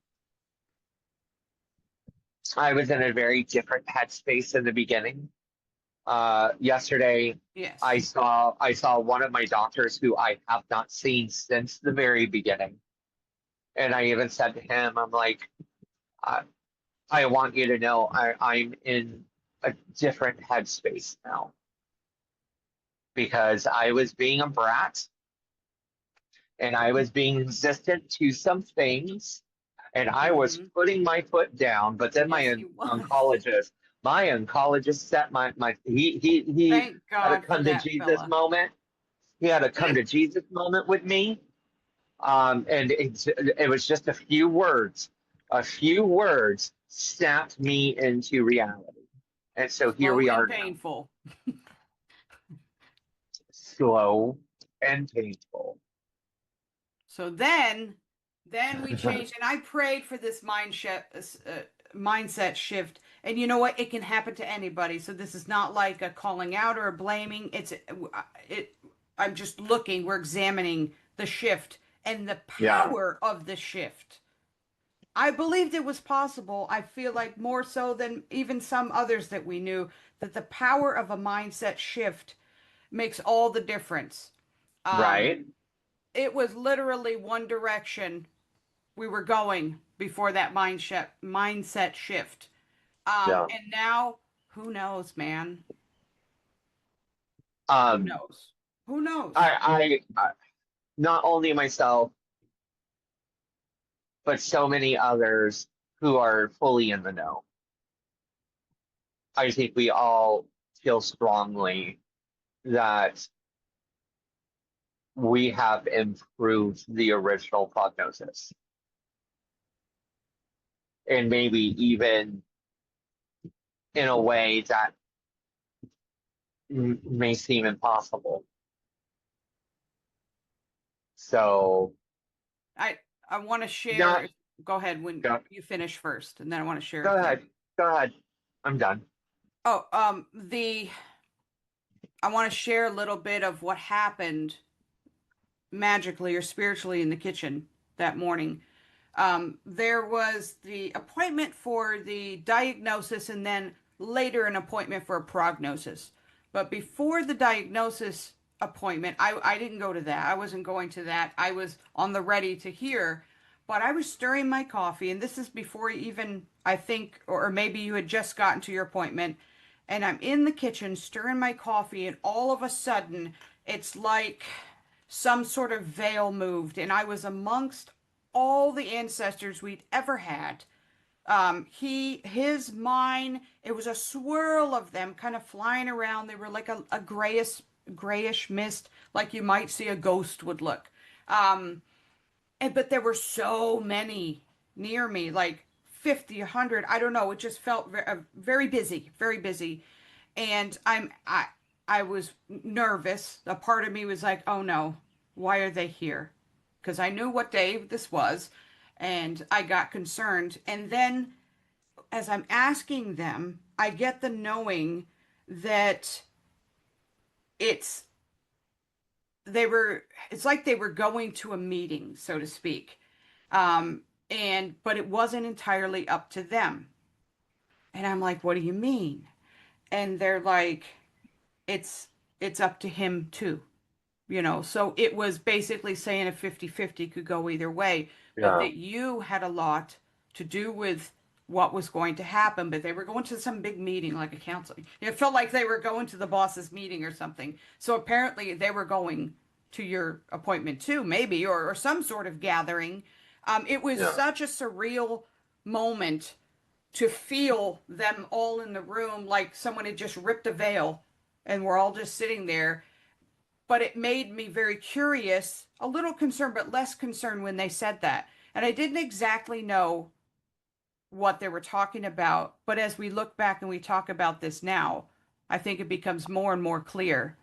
I was in a very different headspace in the beginning. Yesterday, I Yes. saw I saw one of my doctors who I have not seen since the very beginning, and I even said to him, "I'm like, I, I want you to know I'm in a different headspace now because I was being a brat and I was being resistant to some things, and I was Hmm. putting my foot down. But then Yes, he was. my oncologist set he Thank had a God for come to that Jesus fella. moment. He had a come to Jesus moment with me, and it was just a few words. A few words snapped me into reality, and so here Slow we and are now, painful. slow and painful. So then we changed, and I prayed for this mindset shift. And you know what? It can happen to anybody. So this is not like a calling out or a blaming. It. I'm just looking. We're examining the shift and the Yeah, power of the shift. I believed it was possible. I feel like more so than even some others that we knew, that the power of a mindset shift makes all the difference. Um, right. it was literally one direction we were going before that mindset shift. Yeah. And now, who knows, man? Who Um, knows? Who knows? I not only myself, but so many others who are fully in the know. I think we all feel strongly that we have improved the original prognosis, and maybe even in a way that may seem impossible. So, I I want to not share. Go ahead when go, you finish first, and then I want to share a go ahead, thing. go ahead. I'm done. Oh, the I want to share a little bit of what happened magically or spiritually in the kitchen that morning. There was the appointment for the diagnosis and then later an appointment for a prognosis. But before the diagnosis appointment, I didn't go to that. I wasn't going to that. I was on the ready to hear, but I was stirring my coffee, and this is before even, I think, or maybe you had just gotten to your appointment, and I'm in the kitchen stirring my coffee, and all of a sudden, it's like some sort of veil moved, and I was amongst all the ancestors we'd ever had. Mine, it was a swirl of them kind of flying around. They were like a grayish mist, like you might see a ghost would look. But there were so many near me, like 50, 100. I don't know. It just felt very busy, very busy. And I was nervous. A part of me was like, oh no, why are they here? Because I knew what day this was, and I got concerned. And then as I'm asking them, I get the knowing that it's it's like they were going to a meeting, so to speak. But it wasn't entirely up to them. And I'm like, what do you mean? And they're like, it's it's up to him too. So it was basically saying a 50-50 could go either way, but Yeah, that you had a lot to do with what was going to happen, but they were going to some big meeting like a council. It felt like they were going to the boss's meeting or something. So apparently they were going to your appointment too, maybe, or some sort of gathering. It was yeah. such a surreal moment to feel them all in the room like someone had just ripped a veil and we're all just sitting there, but it made me very curious, a little concerned, but less concerned when they said that. And I didn't exactly know what they were talking about. But as we look back and we talk about this now, I think it becomes more and more clear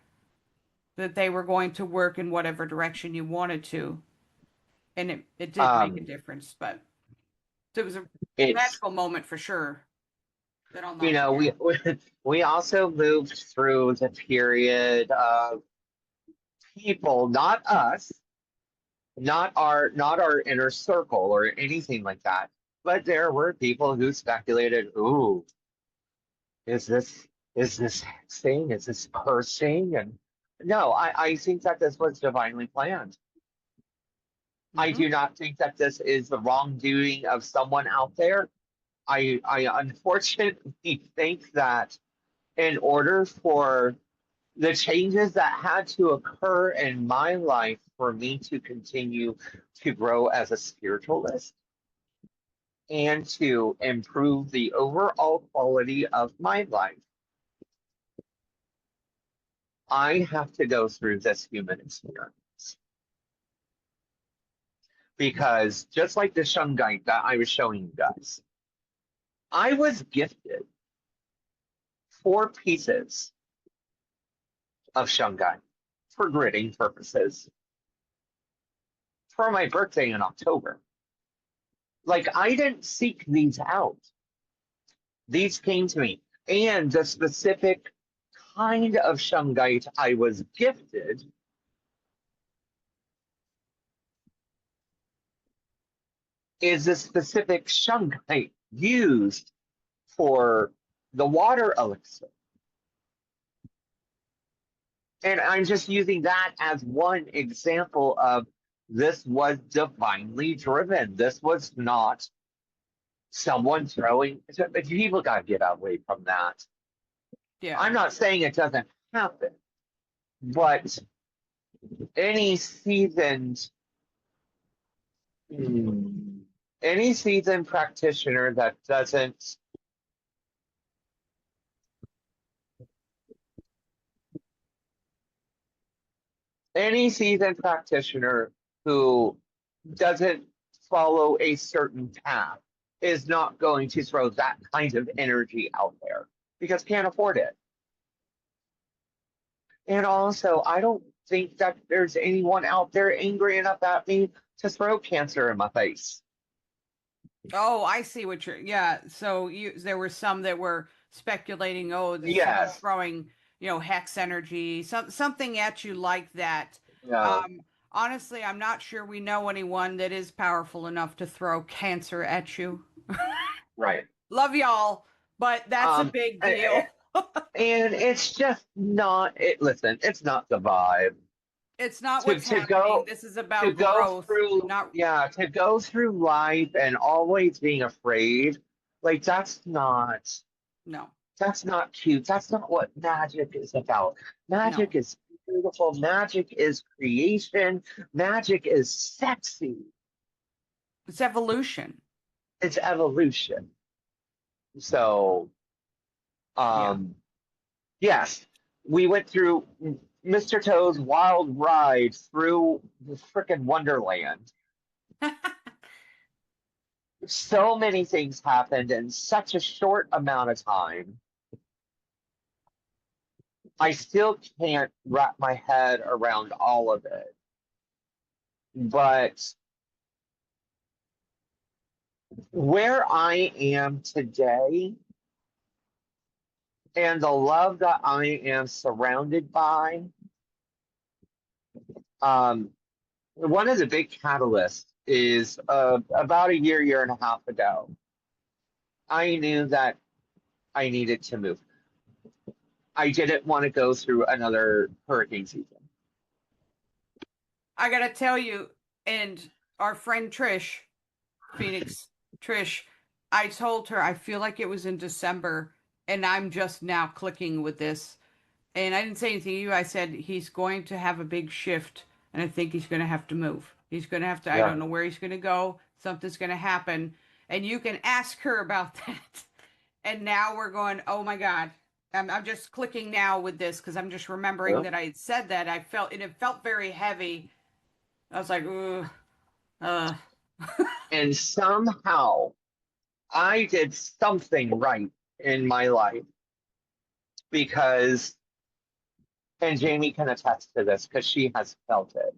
that they were going to work in whatever direction you wanted to. And it did make a Um, difference, but it was a it's magical moment for sure that I'll you not know forget. we also moved through the period of people, not us, not our inner circle or anything like that, but there were people who speculated, ooh, is this is this thing, is this cursing? And no, I think that this was divinely planned. I Hmm. do not think that this is the wrongdoing of someone out there. I unfortunately think that in order for the changes that had to occur in my life for me to continue to grow as a spiritualist and to improve the overall quality of my life, I have to go through this human experience. Because just like the shungite that I was showing you guys, I was gifted 4 pieces of shungite for gridding purposes for my birthday in October. Like, I didn't seek these out. These came to me. And the specific kind of shungite I was gifted is a specific shungite used for the water elixir. And I'm just using that as one example of this was divinely driven. This was not someone throwing. People got to get away from that. Yeah. I'm not saying it doesn't happen, but any seasoned hmm, any seasoned practitioner that doesn't any seasoned practitioner who doesn't follow a certain path is not going to throw that kind of energy out there because can't afford it. And also, I don't think that there's anyone out there angry enough at me to throw cancer in my face. Oh, I see what you're, yeah. So there were some that were speculating, oh, there's someone Yes. throwing, hex energy, something at you like that. No. Um, Honestly, I'm not sure we know anyone that is powerful enough to throw cancer at you. Right. Love y'all, but that's a Um. big a- deal. And it's just not. It. Listen. It's not the vibe It's not to what's to happening. go This is to about go growth, through. not, Yeah. To go through life and always being afraid. Like no, that's not cute. That's not what magic is about. no. Magic is beautiful. Magic is creation. Magic is sexy. It's evolution. It's evolution. So, Yeah. um, yes, we went through Mr. Toad's wild ride through the frickin' Wonderland. So many things happened in such a short amount of time. I still can't wrap my head around all of it. But where I am today and the love that I am surrounded by, um, one of the big catalysts is about a year and a half ago. I knew that I needed to move. I didn't want to go through another hurricane season. I gotta tell you, and our friend Trish, Phoenix Trish, I told her I feel like it was in December, and I'm just now clicking with this. And I didn't say anything to you. I said he's going to have a big shift, and I think he's going to have to move. He's going to have to, I don't Yeah. know where he's going to go. Something's going to happen. And you can ask her about that. And now we're going, oh my God. I'm just clicking now with this because I'm just remembering Yeah. that I had said that. I felt, and it felt very heavy. I was like, ugh, uh, And somehow I did something right in my life because, and Jamie can attest to this because she has felt it.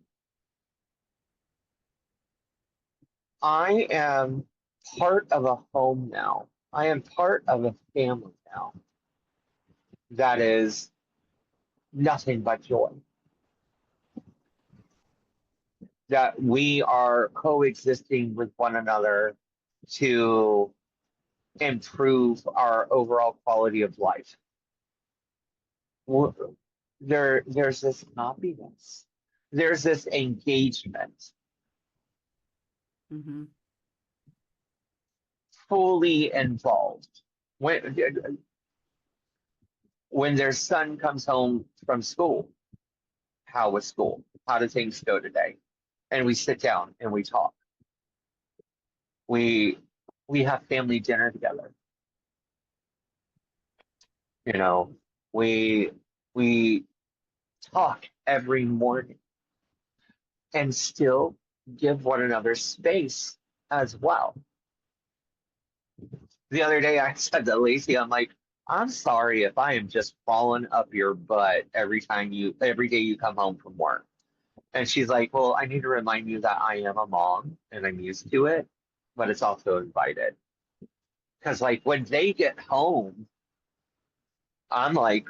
I am part of a home now. I am part of a family now that is nothing but joy. That we are coexisting with one another to improve our overall quality of life. There's this happiness, there's this engagement, hmm fully involved. When their son comes home from school, how was school? How did things go today? And we sit down and we talk. We we have family dinner together. You know, we we talk every morning and still give one another space as well. The other day I said to Lacey, I'm like, I'm sorry if I am just falling up your butt every day you come home from work. And she's like, well, I need to remind you that I am a mom and I'm used to it, but it's also invited. Because like when they get home, I'm like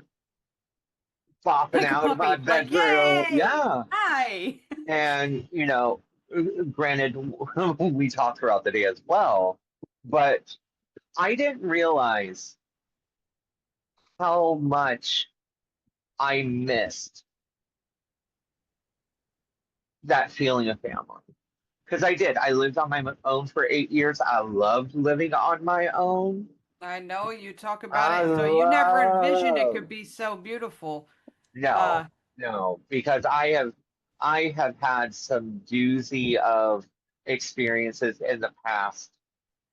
popping like a out of my puppy, like, bedroom. yay, Yeah. hi. And, granted, we talk throughout the day as well, but I didn't realize how much I missed that feeling of family. Because I did. I lived on my own for 8 years. I loved living on my own. I know you talk about I it, so you never envisioned it love. could be so beautiful. Uh, No, no, because I have. I have had some doozy of experiences in the past.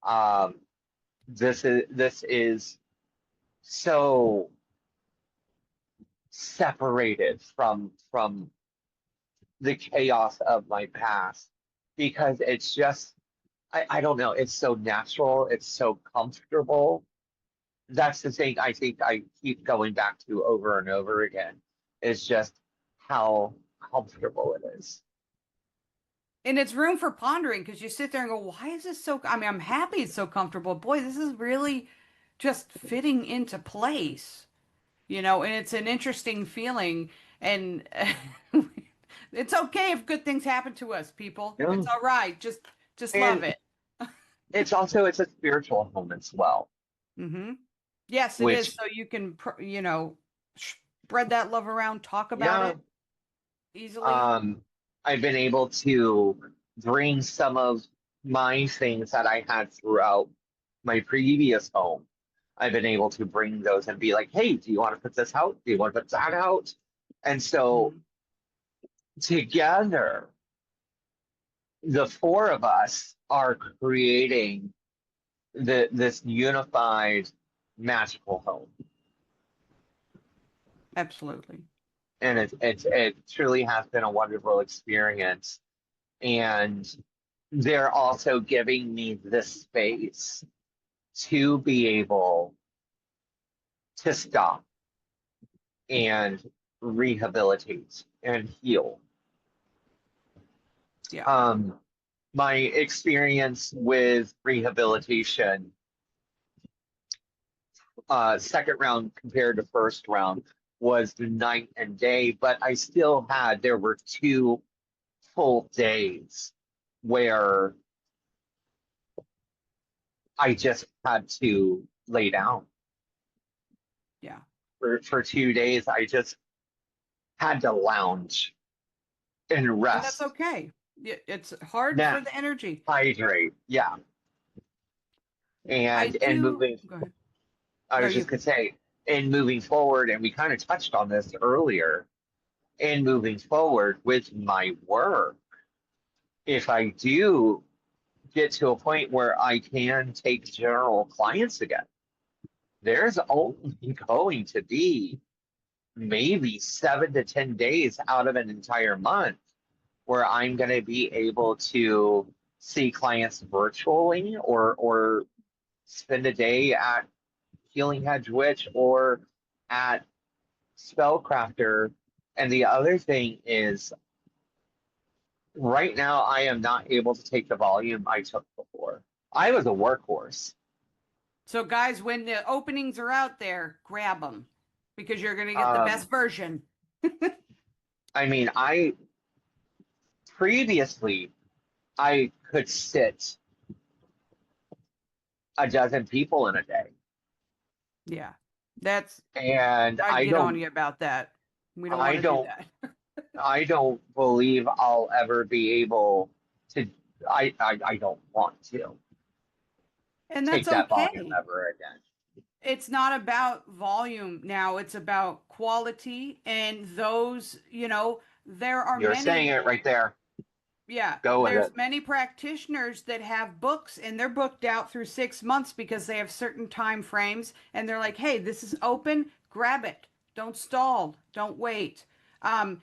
Um, this is so separated from the chaos of my past because it's just I don't know, it's so natural, it's so comfortable. That's the thing I think I keep going back to over and over again is just how comfortable it is. And it's room for pondering because you sit there and go, why is this so? I mean, I'm happy it's so comfortable. Boy, this is really just fitting into place, and it's an interesting feeling. And it's okay if good things happen to us, people. Yeah. It's all right. Just love And it. it's a spiritual home as well, Hmm. Yes, it is. which So you can, spread that love around, talk about yeah, it easily. um, I've been able to bring some of my things that I had throughout my previous home. I've been able to bring those and be like, hey, do you want to put this out? Do you want to put that out? And so Mhm. together, the four of us are creating this unified magical home. Absolutely. And it truly has been a wonderful experience. And they're also giving me this space to be able to stop and rehabilitate and heal. Yeah. Um, my experience with rehabilitation, second round compared to first round, was night and day, but I still had, there were 2 full days where I just had to lay down. Yeah. For 2 days, I just had to lounge and And that's rest, okay. It's hard for nap, the energy. hydrate. Yeah. I And do. moving, Go ahead. I No, was just you. gonna say, in moving forward, and we kind of touched on this earlier, in moving forward with my work, if I do get to a point where I can take general clients again, there's only going to be maybe 7 to 10 days out of an entire month where I'm going to be able to see clients virtually or spend a day at Healing Hedge Witch or at Spellcrafter. And the other thing is, right now, I am not able to take the volume I took before. I was a workhorse. So, guys, when the openings are out there, grab them because you're going to get the Um, best version. I mean, I previously I could sit a dozen people in a day, Yeah. That's, and I'd get on you about that. We don't want I to do don't, that. I don't believe I'll ever be able to. I don't want to And that's take that volume okay. ever again. It's not about volume now, it's about quality. And those, there are You're saying many. it right there. Yeah, Go with there's it. many practitioners that have books and they're booked out through 6 months because they have certain time frames and they're like, hey, this is open, grab it. Don't stall, don't wait.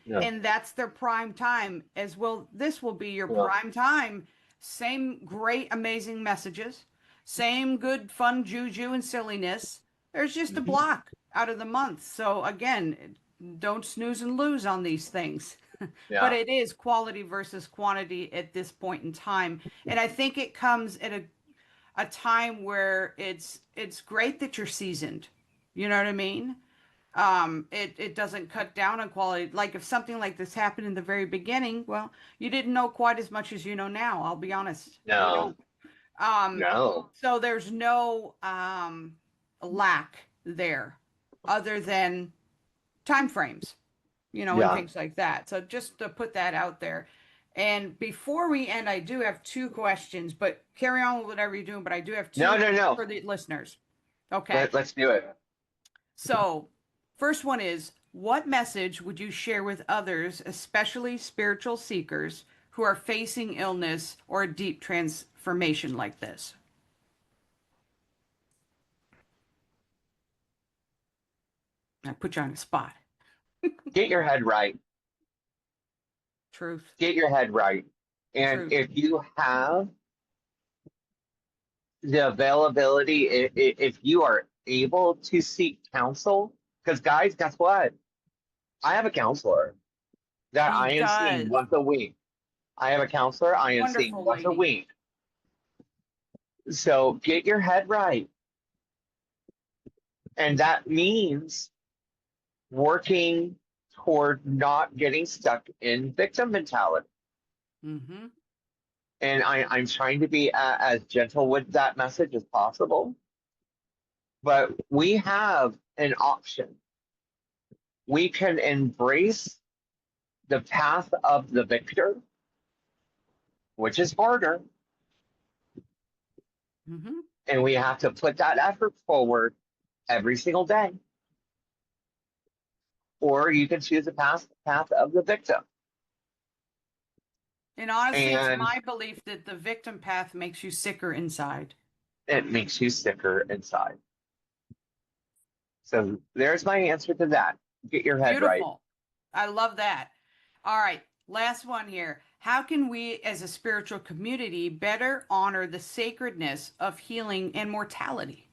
Yeah, And that's their prime time as well. This will be your yeah, prime time. Same great, amazing messages, same good, fun juju and silliness. There's just a mhm, block out of the month. So again, don't snooze and lose on these things. But yeah, it is quality versus quantity at this point in time. And I think it comes at a time where it's great that you're seasoned. You know what I mean? It doesn't cut down on quality. Like if something like this happened in the very beginning, well, you didn't know quite as much as you know now. I'll be honest. You no, don't. Um, no, so there's no lack there other than time frames, and yeah. things like that. So just to put that out there. And before we end, I do have two questions, but carry on with whatever you're doing. But I do have No, two no, no. for the listeners. Okay. Let's do it. So, first one is what message would you share with others, especially spiritual seekers who are facing illness or a deep transformation like this? I put you on the spot. Get your head right. Truth. Get your head right. And Truth. if you have the availability, if you are able to seek counsel, because guys, guess what? I have a counselor that He I am seeing does. once a week. I have a counselor I am seeing Wonderful once a lady. week. So get your head right. And that means working toward not getting stuck in victim mentality. Mm-hmm. And I'm trying to be as gentle with that message as possible. But we have an option. We can embrace the path of the victor, which is harder. Mm-hmm. And we have to put that effort forward every single day. Or you can choose the path of the victim. And honestly, it's And my belief that the victim path makes you sicker inside. it makes you sicker inside. So there's my answer to that. Get your head right. Beautiful. I love that. All right, last one here. How can we as a spiritual community better honor the sacredness of healing and mortality?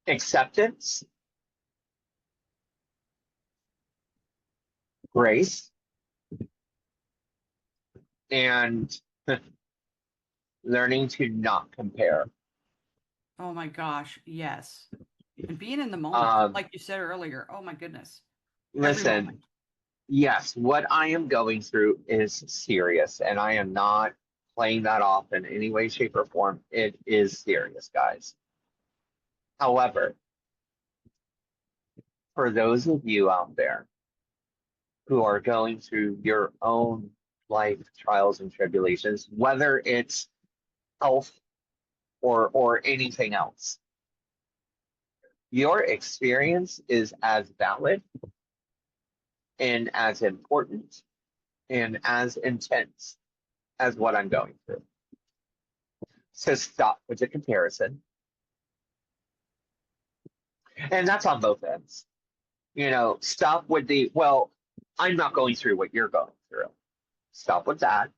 Acceptance, grace, and learning to not compare. Oh my gosh, yes. And being in the moment, Um, like you said earlier. Oh my goodness. Every listen, moment. yes, what I am going through is serious, and I am not playing that off in any way, shape, or form. It is serious, guys. However, for those of you out there who are going through your own life trials and tribulations, whether it's health or anything else, your experience is as valid and as important and as intense as what I'm going through. So stop with the comparison. And that's on both ends. Stop with the, well, I'm not going through what you're going through. Stop with that.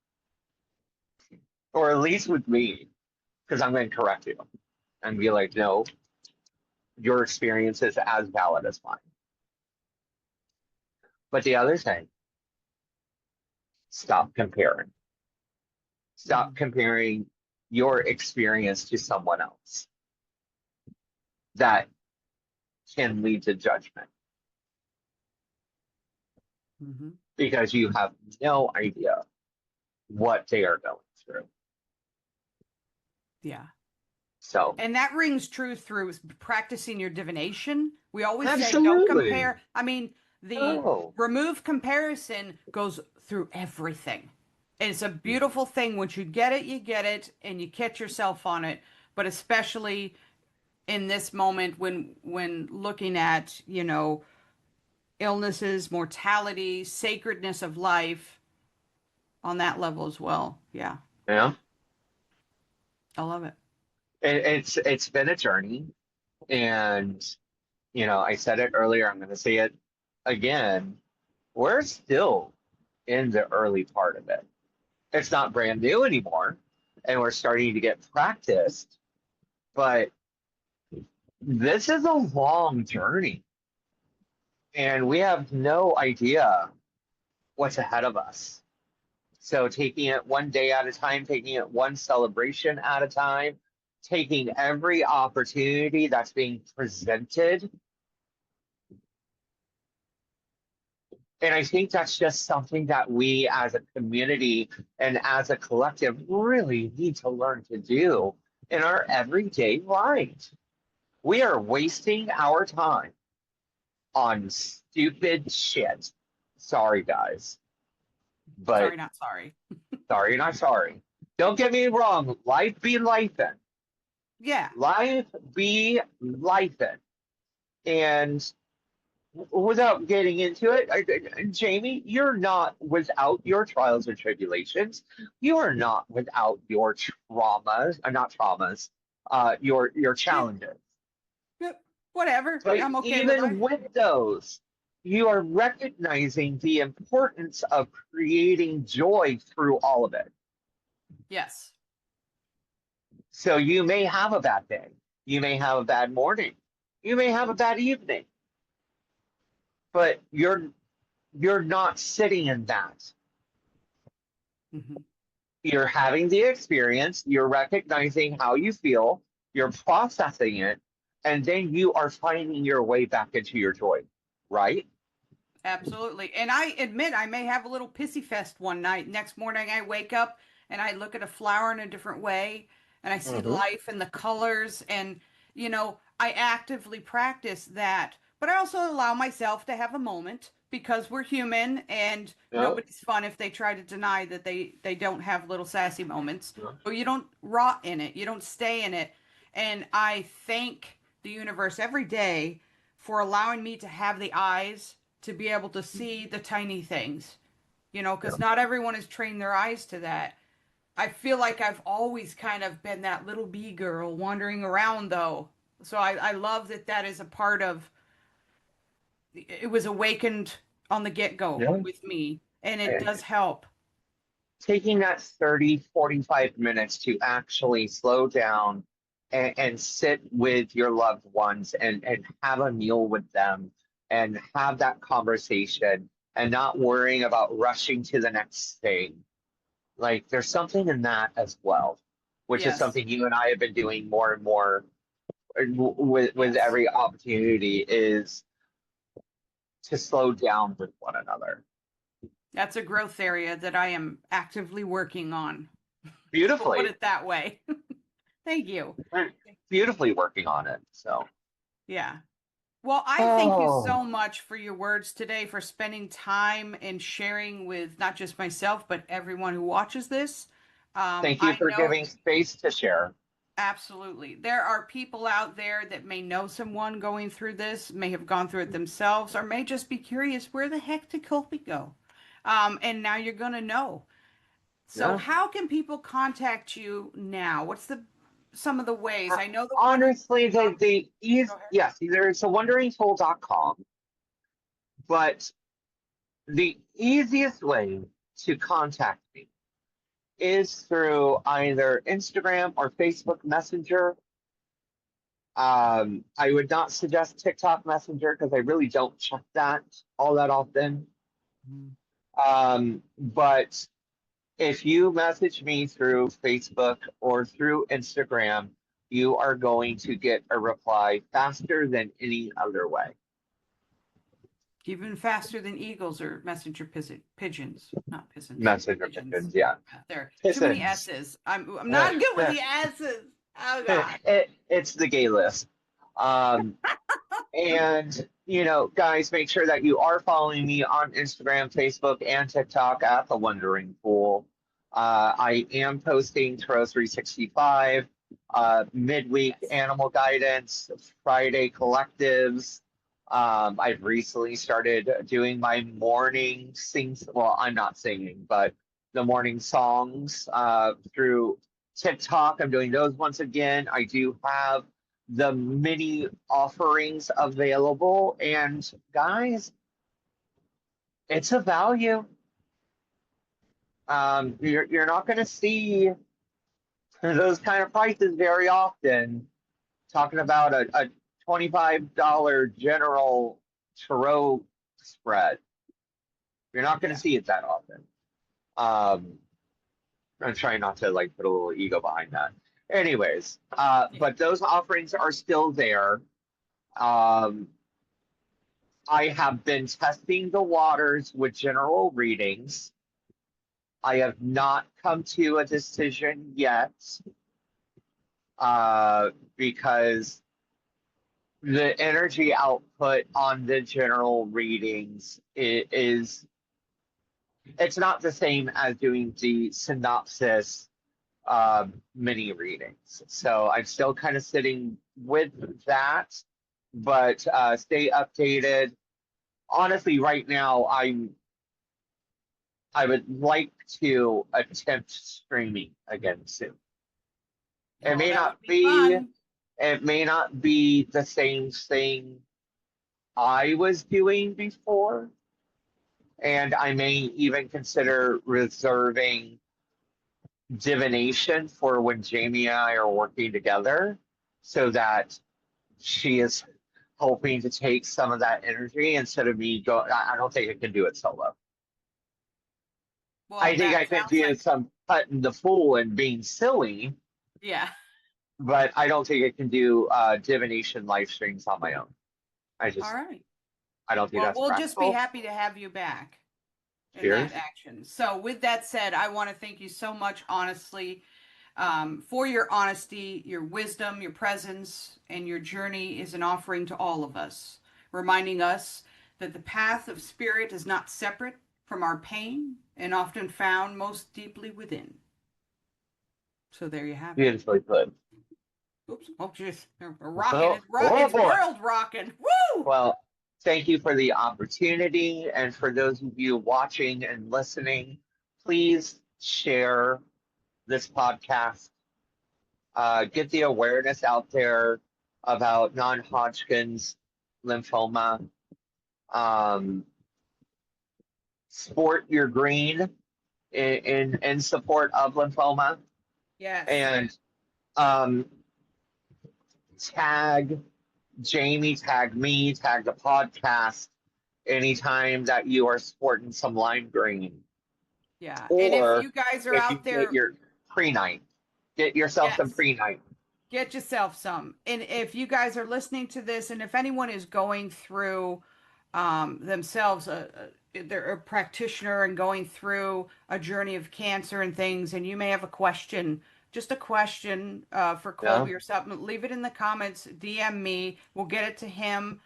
Or at least with me, because I'm going to correct you and be like, no, your experience is as valid as mine. But the other thing, stop comparing. Stop Mhm. comparing your experience to someone else. That can lead to judgment Mhm. because you have no idea what they are going through. Yeah. So, And that rings true through practicing your divination. We always say don't absolutely. compare. I mean, the No. remove comparison goes through everything. And it's a beautiful thing. Once you get it, and you catch yourself on it. But especially in this moment when looking at, illnesses, mortality, sacredness of life on that level as well. Yeah, Yeah. I love it. It's been a journey. And, I said it earlier, I'm going to say it again. We're still in the early part of it. It's not brand new anymore, and we're starting to get practiced, but this is a long journey, and we have no idea what's ahead of us. So, taking it one day at a time, taking it one celebration at a time, taking every opportunity that's being presented. And I think that's just something that we as a community and as a collective really need to learn to do in our everyday life. We are wasting our time on stupid shit. Sorry, guys, but Sorry, not sorry. sorry, not sorry. Don't get me wrong, life be lifing. Yeah. Life be life. And without getting into it, Jamie, you're not without your trials and tribulations. You are not without your traumas, not traumas, your Yeah. challenges. Yep. Whatever. But I'm okay with even life. with those, you are recognizing the importance of creating joy through all of it. Yes. So you may have a bad day, you may have a bad morning, you may have a bad evening, but you're not sitting in that. Hmm. You're having the experience, you're recognizing how you feel, you're processing it, and then you are finding your way back into your joy, right? Absolutely. And I admit I may have a little pissy fest one night. Next morning I wake up and I look at a flower in a different way and I see Mm-hmm. life and the colors and I actively practice that. But I also allow myself to have a moment because we're human and Yep. nobody's fun if they try to deny that they don't have little sassy moments. Yep. But you don't rot in it. You don't stay in it. And I thank the universe every day for allowing me to have the eyes to be able to see the tiny things, because Yep. not everyone has trained their eyes to that. I feel like I've always kind of been that little bee girl wandering around, though. So I love that that is a part of it was awakened on the get-go Yeah. with me, and it Eh, does help. Taking that 30, 45 minutes to actually slow down and sit with your loved ones and have a meal with them and have that conversation and not worrying about rushing to the next thing. Like there's something in that as well, which is Yes, something you and I have been doing more and more with yes. every opportunity is to slow down with one another. That's a growth area that I am actively working on. We'll put Beautifully, it that way. Thank you. beautifully working on it. So, Yeah. Well, I thank you oh, so much for your words today, for spending time and sharing with not just myself, but everyone who watches this. thank you I for know giving space to share. absolutely there are people out there that may know someone going through this, may have gone through it themselves, or may just be curious, where the heck did Colby go? And now you're going to know. So, Yeah. how can people contact you now? What's the some of the ways? I know the Wondering Honestly, Pool. the Go easy, ahead. yes, there's a wonderingtool.com, but the easiest way to contact me is through either Instagram or Facebook Messenger. I would not suggest TikTok Messenger because I really don't check that all that often. But if you message me through Facebook or through Instagram, you are going to get a reply faster than any other way. Even faster than eagles or messenger pigeons, not pigeons, Messenger pigeons. pigeons, yeah. There, too many Pissins. S's. I'm not good with the S's. Oh God. It's the gay list. Um, And, guys, make sure that you are following me on Instagram, Facebook, and TikTok at The Wondering Pool. I am posting Tarot 365, midweek Yes. animal guidance, Friday collectives. I've recently started doing my morning sings. Well, I'm not singing, but the morning songs through TikTok. I'm doing those once again. I do have the mini offerings available. And guys, it's a value. You're not going to see those kind of prices very often. Talking about a $25 general tarot spread. You're not going to Yeah. see it that often. Um, I'm trying not to like put a little ego behind that. Anyways, Yeah. but those offerings are still there. Um, I have been testing the waters with general readings. I have not come to a decision yet because the energy output on the general readings is it's not the same as doing the synopsis mini readings. So I'm still kind of sitting with that, but stay updated. Honestly, right now, I would like to attempt streaming again soon. It Oh, may that not would be be fun. it may not be the same thing I was doing before, and I may even consider reserving divination for when Jamie and I are working together so that she is hoping to take some of that energy instead of me go. I don't think I can do it solo. Well, I think that I can sounds do like, some cutting the fool and being silly, yeah. but I don't think I can do divination live streams on my own. I All just right. I don't think Well, that's we'll just be practical. happy to have you back in that Cheers. action. So, with that said, I want to thank you so much, honestly, for your honesty, your wisdom, your presence, and your journey is an offering to all of us, reminding us that the path of spirit is not separate from our pain and often found most deeply within. So, there you have it. Beautifully put. Oops. Oh, jeez. We're rocking. Oh, oh It's boy. world rocking. Woo! Well, thank you for the opportunity. And for those of you watching and listening, please share this podcast. Get the awareness out there about non Hodgkin's lymphoma. Um, Sport your green in support of lymphoma. Yes. And um, tag Jamie, tag me, tag the podcast anytime that you are sporting some lime green. Yeah. And if Or you guys are if you out get there, your pre-night, get yourself some yes. pre-night. Get yourself some. And if you guys are listening to this, and if anyone is going through themselves, they're a practitioner and going through a journey of cancer and things, and you may have a question, just a question for Yeah. Colby or something, leave it in the comments, DM me. We'll get it to him.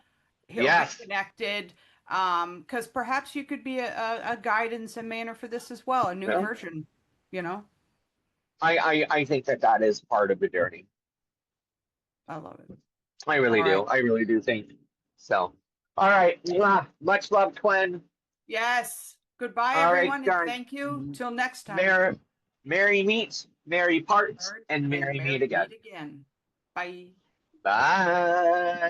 He'll get Yes. connected. Because perhaps you could be a guidance and manner for this as well, a new Yeah. version, you know? I think that that is part of the journey. I love it. I All really do. right. I really do think so. All right. Mwah. Much love, Gwen. Yes. Goodbye, All right, everyone, and guys. thank you. Till next time. Merry, merry meet, merry parts, Birds and and merry meet merry again. meet again. Bye. Bye.